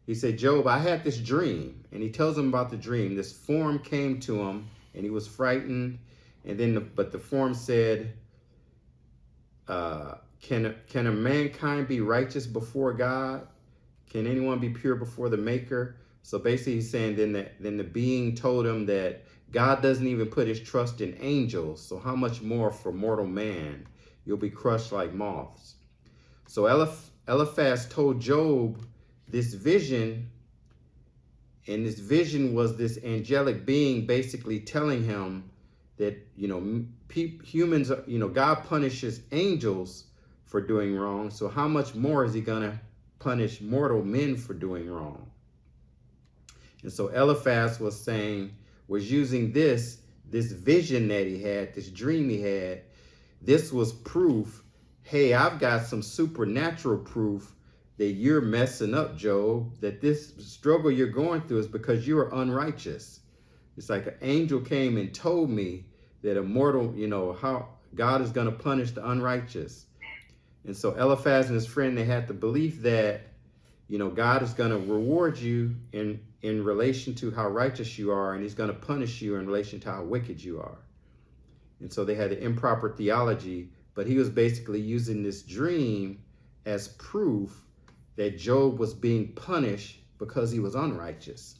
he said, "Job, I had this dream." And he tells him about the dream. This form came to him and he was frightened. And then, but the form said, can a mankind be righteous before God? Can anyone be pure before the maker? So basically he's saying then the being told him that God doesn't even put his trust in angels. So how much more for mortal man? You'll be crushed like moths. So Eliphaz told Job this vision, and this vision was this angelic being basically telling him that, humans, God punishes angels for doing wrong. So how much more is he going to punish mortal men for doing wrong? And so Eliphaz was using this vision that he had, this dream he had. This was proof. Hey, I've got some supernatural proof that you're messing up, Job, that this struggle you're going through is because you are unrighteous. It's like an angel came and told me that a mortal, how God is going to punish the unrighteous. And so Eliphaz and his friend, they had the belief that, God is going to reward you in relation to how righteous you are, and he's going to punish you in relation to how wicked you are. And so they had the improper theology, but he was basically using this dream as proof that Job was being punished because he was unrighteous.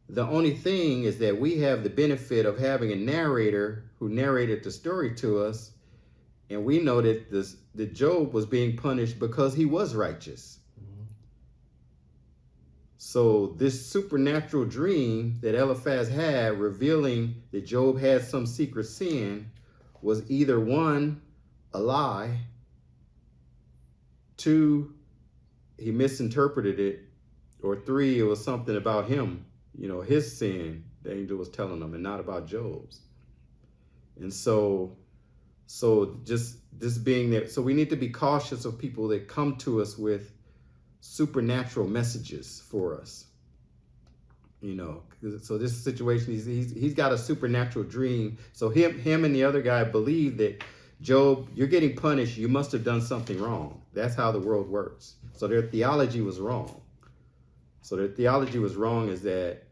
The only thing is that we have the benefit of having a narrator who narrated the story to us, and we know that Job was being punished because he was righteous. So this supernatural dream that Eliphaz had, revealing that Job had some secret sin, was either one, a lie, two, he misinterpreted it, or three, it was something about him, his sin, the angel was telling him, and not about Job's. And so just this being there, so we need to be cautious of people that come to us with supernatural messages for us. So this situation, he's got a supernatural dream. So him and the other guy believe that, Job, you're getting punished. You must have done something wrong. That's how the world works. So their theology was wrong. So their theology was wrong is that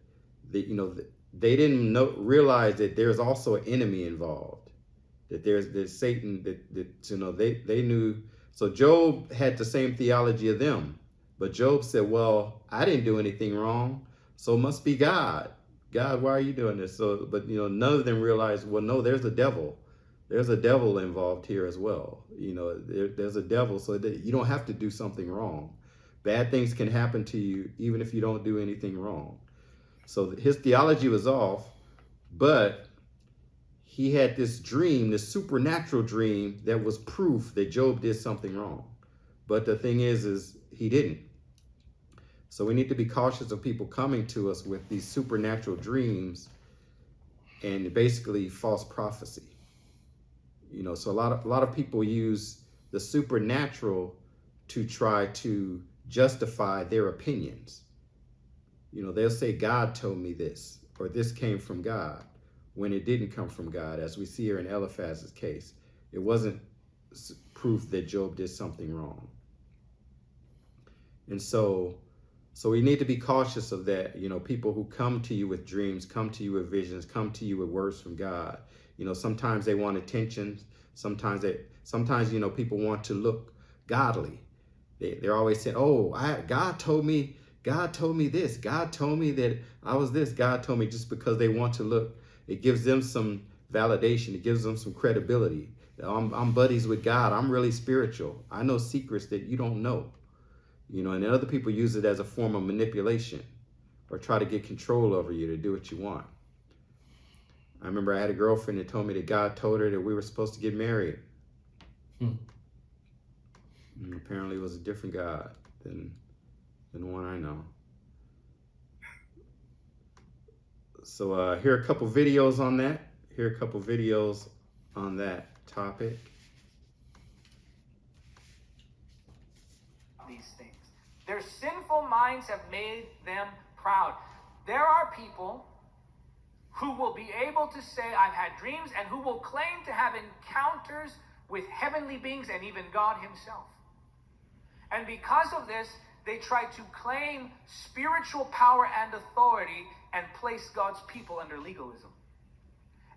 they didn't realize that there's also an enemy involved. That there's Satan. That they knew. So Job had the same theology of them, but Job said, "Well, I didn't do anything wrong, so it must be God. God, why are you doing this?" So, but none of them realized, well, no, there's a devil. There's a devil involved here as well. There's a devil, so that you don't have to do something wrong. Bad things can happen to you even if you don't do anything wrong. So his theology was off, but he had this dream, this supernatural dream that was proof that Job did something wrong. But the thing is he didn't. So we need to be cautious of people coming to us with these supernatural dreams and basically false prophecy. So a lot of people use the supernatural to try to justify their opinions. They'll say, God told me this, or this came from God, when it didn't come from God, as we see here in Eliphaz's case. It wasn't proof that Job did something wrong. And so we need to be cautious of that. People who come to you with dreams, come to you with visions, come to you with words from God. Sometimes they want attention. Sometimes people want to look godly. They're always saying, "Oh, God told me this. God told me that I was this. God told me," just because they want to look. It gives them some validation. It gives them some credibility. I'm buddies with God. I'm really spiritual. I know secrets that you don't know. And other people use it as a form of manipulation or try to get control over you to do what you want. I remember I had a girlfriend that told me that God told her that we were supposed to get married. And apparently it was a different God than the one I know. So here are a couple videos on that. Here are a couple videos on that topic.
These things. Their sinful minds have made them proud. There are people who will be able to say, I've had dreams, and who will claim to have encounters with heavenly beings and even God himself. And because of this, they try to claim spiritual power and authority and place God's people under legalism.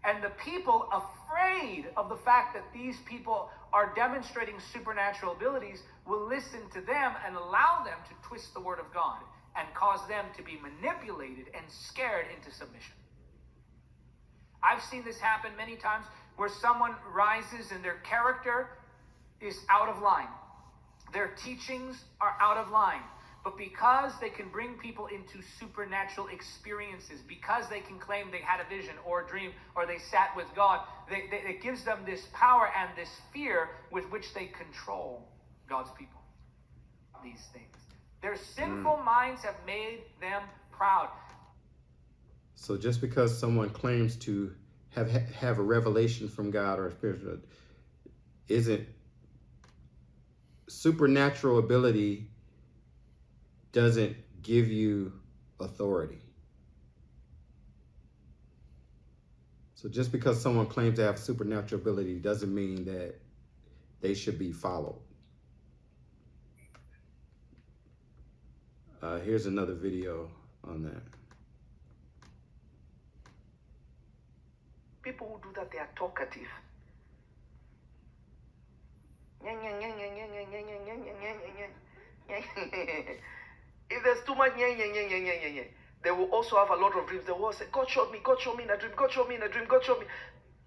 And the people, afraid of the fact that these people are demonstrating supernatural abilities, will listen to them and allow them to twist the word of God and cause them to be manipulated and scared into submission. I've seen this happen many times where someone rises and their character is out of line. Their teachings are out of line. But because they can bring people into supernatural experiences, because they can claim they had a vision or a dream or they sat with God, it gives them this power and this fear with which they control God's people. These things. Their sinful minds have made them proud.
So just because someone claims to have a revelation from God or a spiritual, isn't supernatural ability doesn't give you authority. So just because someone claims to have supernatural ability doesn't mean that they should be followed. Here's another video on that.
People who do that, they are talkative. If there's too much, they will also have a lot of dreams. They will say, God showed me in a dream, God showed me in a dream, God showed me.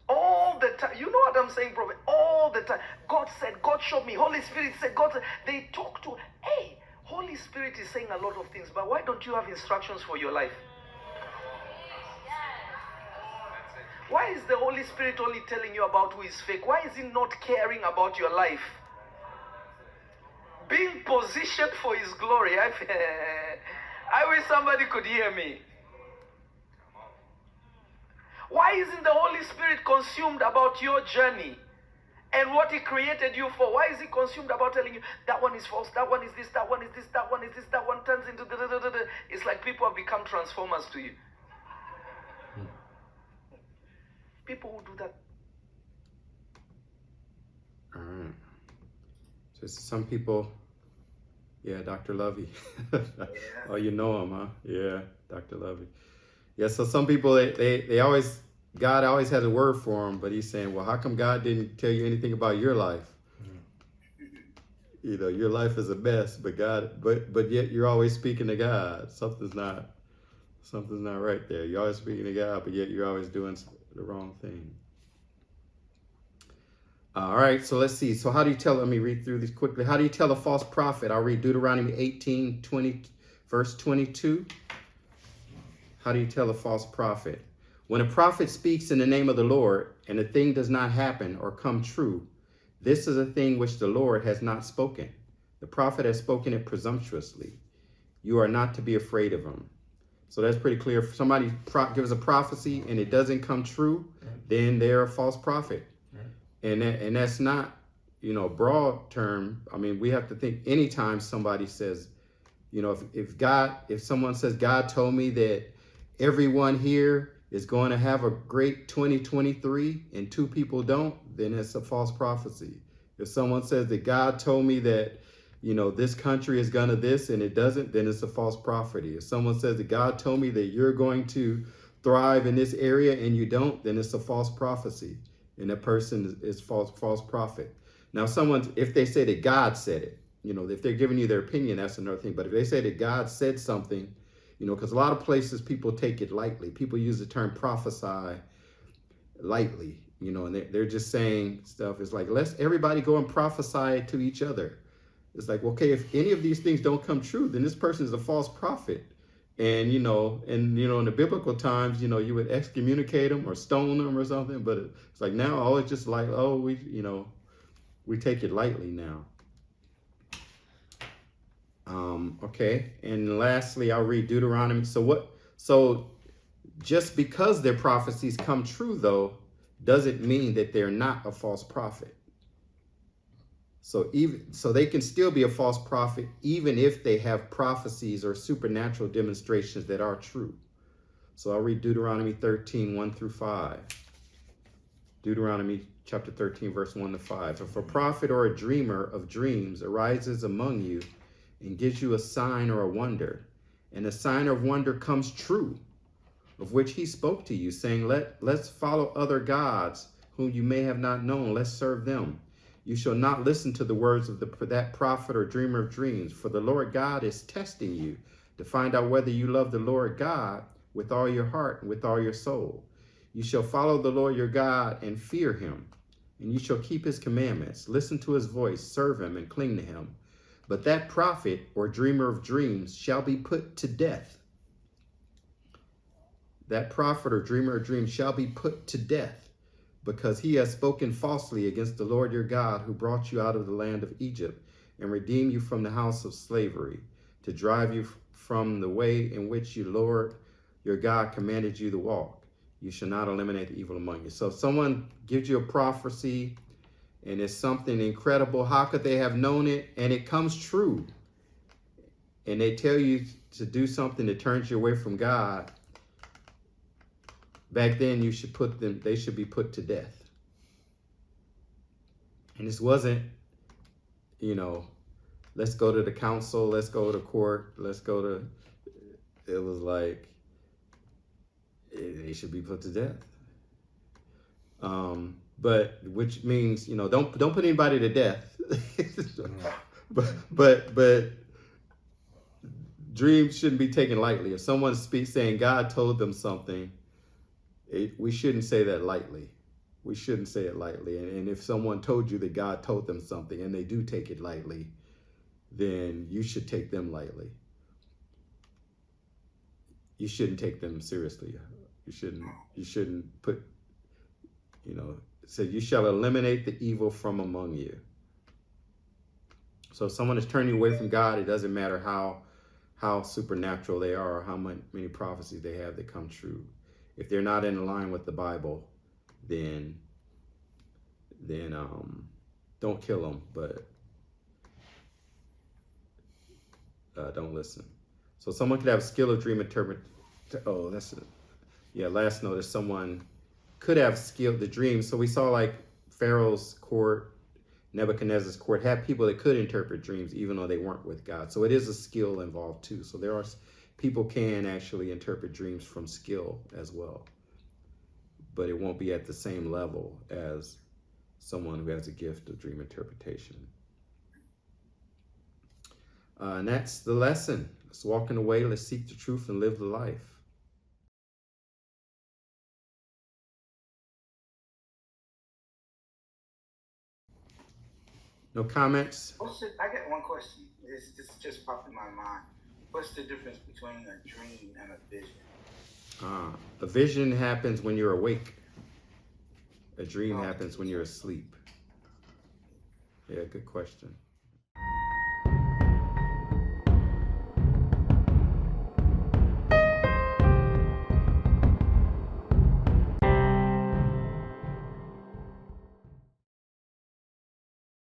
All the time. You know what I'm saying, prophet? All the time. God said, God showed me. Holy Spirit said, God said. They talk to, hey, Holy Spirit is saying a lot of things, but why don't you have instructions for your life? Why is the Holy Spirit only telling you about who is fake? Why is he not caring about your life? Being positioned for his glory. I wish somebody could hear me. Why isn't the Holy Spirit consumed about your journey and what he created you for? Why is he consumed about telling you that one is false, that one is this, that one is this, that one is this, that one turns into da-da-da-da-da. It's like people have become transformers to you. People who do that.
All right. So some people, yeah, Dr. Lovey. Oh, you know him, huh? Yeah, Dr. Lovey. Yeah, so some people, they always, God always has a word for them, but he's saying, well, how come God didn't tell you anything about your life? You know, your life is a mess, but yet you're always speaking to God. Something's not right there. You're always speaking to God, but yet you're always doing the wrong thing. All right, so let's see. So how do you tell, let me read through these quickly. How do you tell a false prophet? I'll read Deuteronomy 18:20, verse 22. How do you tell a false prophet? When a prophet speaks in the name of the Lord, and a thing does not happen or come true, this is a thing which the Lord has not spoken. The prophet has spoken it presumptuously. You are not to be afraid of him. So that's pretty clear. If somebody gives a prophecy and it doesn't come true, then they're a false prophet. And that's not, you know, broad term. I mean, we have to think anytime somebody says, you know, if someone says, God told me that everyone here is going to have a great 2023 and two people don't, then it's a false prophecy. If someone says that God told me that, you know, this country is going to this and it doesn't, then it's a false prophecy. If someone says that God told me that you're going to thrive in this area and you don't, then it's a false prophecy. And that person is false prophet. Now, if they say that God said it, you know, if they're giving you their opinion, that's another thing. But if they say that God said something, you know, because a lot of places people take it lightly. People use the term prophesy lightly, you know, and they're just saying stuff. It's like, let's everybody go and prophesy to each other. It's like, okay, if any of these things don't come true, then this person is a false prophet. And, you know, in the biblical times, you know, you would excommunicate them or stone them or something. But it's like now, oh, it's just like, oh, we take it lightly now. Okay. And lastly, I'll read Deuteronomy. So just because their prophecies come true, though, doesn't mean that they're not a false prophet. So they can still be a false prophet, even if they have prophecies or supernatural demonstrations that are true. So I'll read Deuteronomy 13:1-5. Deuteronomy chapter 13, verse 1-5. If a prophet or a dreamer of dreams arises among you and gives you a sign or a wonder, and the sign or wonder comes true, of which he spoke to you, saying, let's follow other gods whom you may have not known, let's serve them. You shall not listen to the words of that prophet or dreamer of dreams, for the Lord God is testing you to find out whether you love the Lord God with all your heart and with all your soul. You shall follow the Lord your God and fear him, and you shall keep his commandments, listen to his voice, serve him, and cling to him. But that prophet or dreamer of dreams shall be put to death. That prophet or dreamer of dreams shall be put to death, because he has spoken falsely against the Lord your God, who brought you out of the land of Egypt and redeemed you from the house of slavery, to drive you from the way in which you, Lord your God, commanded you to walk. You shall not eliminate the evil among you. So if someone gives you a prophecy and it's something incredible, how could they have known it? And it comes true. And they tell you to do something that turns you away from God. Back then, they should be put to death. And this wasn't, you know, let's go to the council, let's go to court, it was like, they should be put to death. But which means, you know, don't put anybody to death. but dreams shouldn't be taken lightly. If someone speaks saying God told them something, we shouldn't say that lightly. We shouldn't say it lightly. And if someone told you that God told them something and they do take it lightly, then you should take them lightly. You shouldn't take them seriously. You shouldn't put, you know, say you shall eliminate the evil from among you. So if someone is turning you away from God, it doesn't matter how supernatural they are or how many prophecies they have that come true. If they're not in line with the Bible, then don't kill them, but don't listen. So someone could have a skill of dream interpret. Oh, last notice, someone could have skilled the dream. So we saw like Pharaoh's court, Nebuchadnezzar's court had people that could interpret dreams even though they weren't with God. So it is a skill involved too. So there are people can actually interpret dreams from skill as well, but it won't be at the same level as someone who has a gift of dream interpretation. And that's the lesson. Let's walk in the way, let's seek the truth and live the life. No comments?
I got one question. This just popped in my mind. What's the difference between a dream and a vision?
A vision happens when you're awake. A dream happens when you're asleep. Yeah, good question.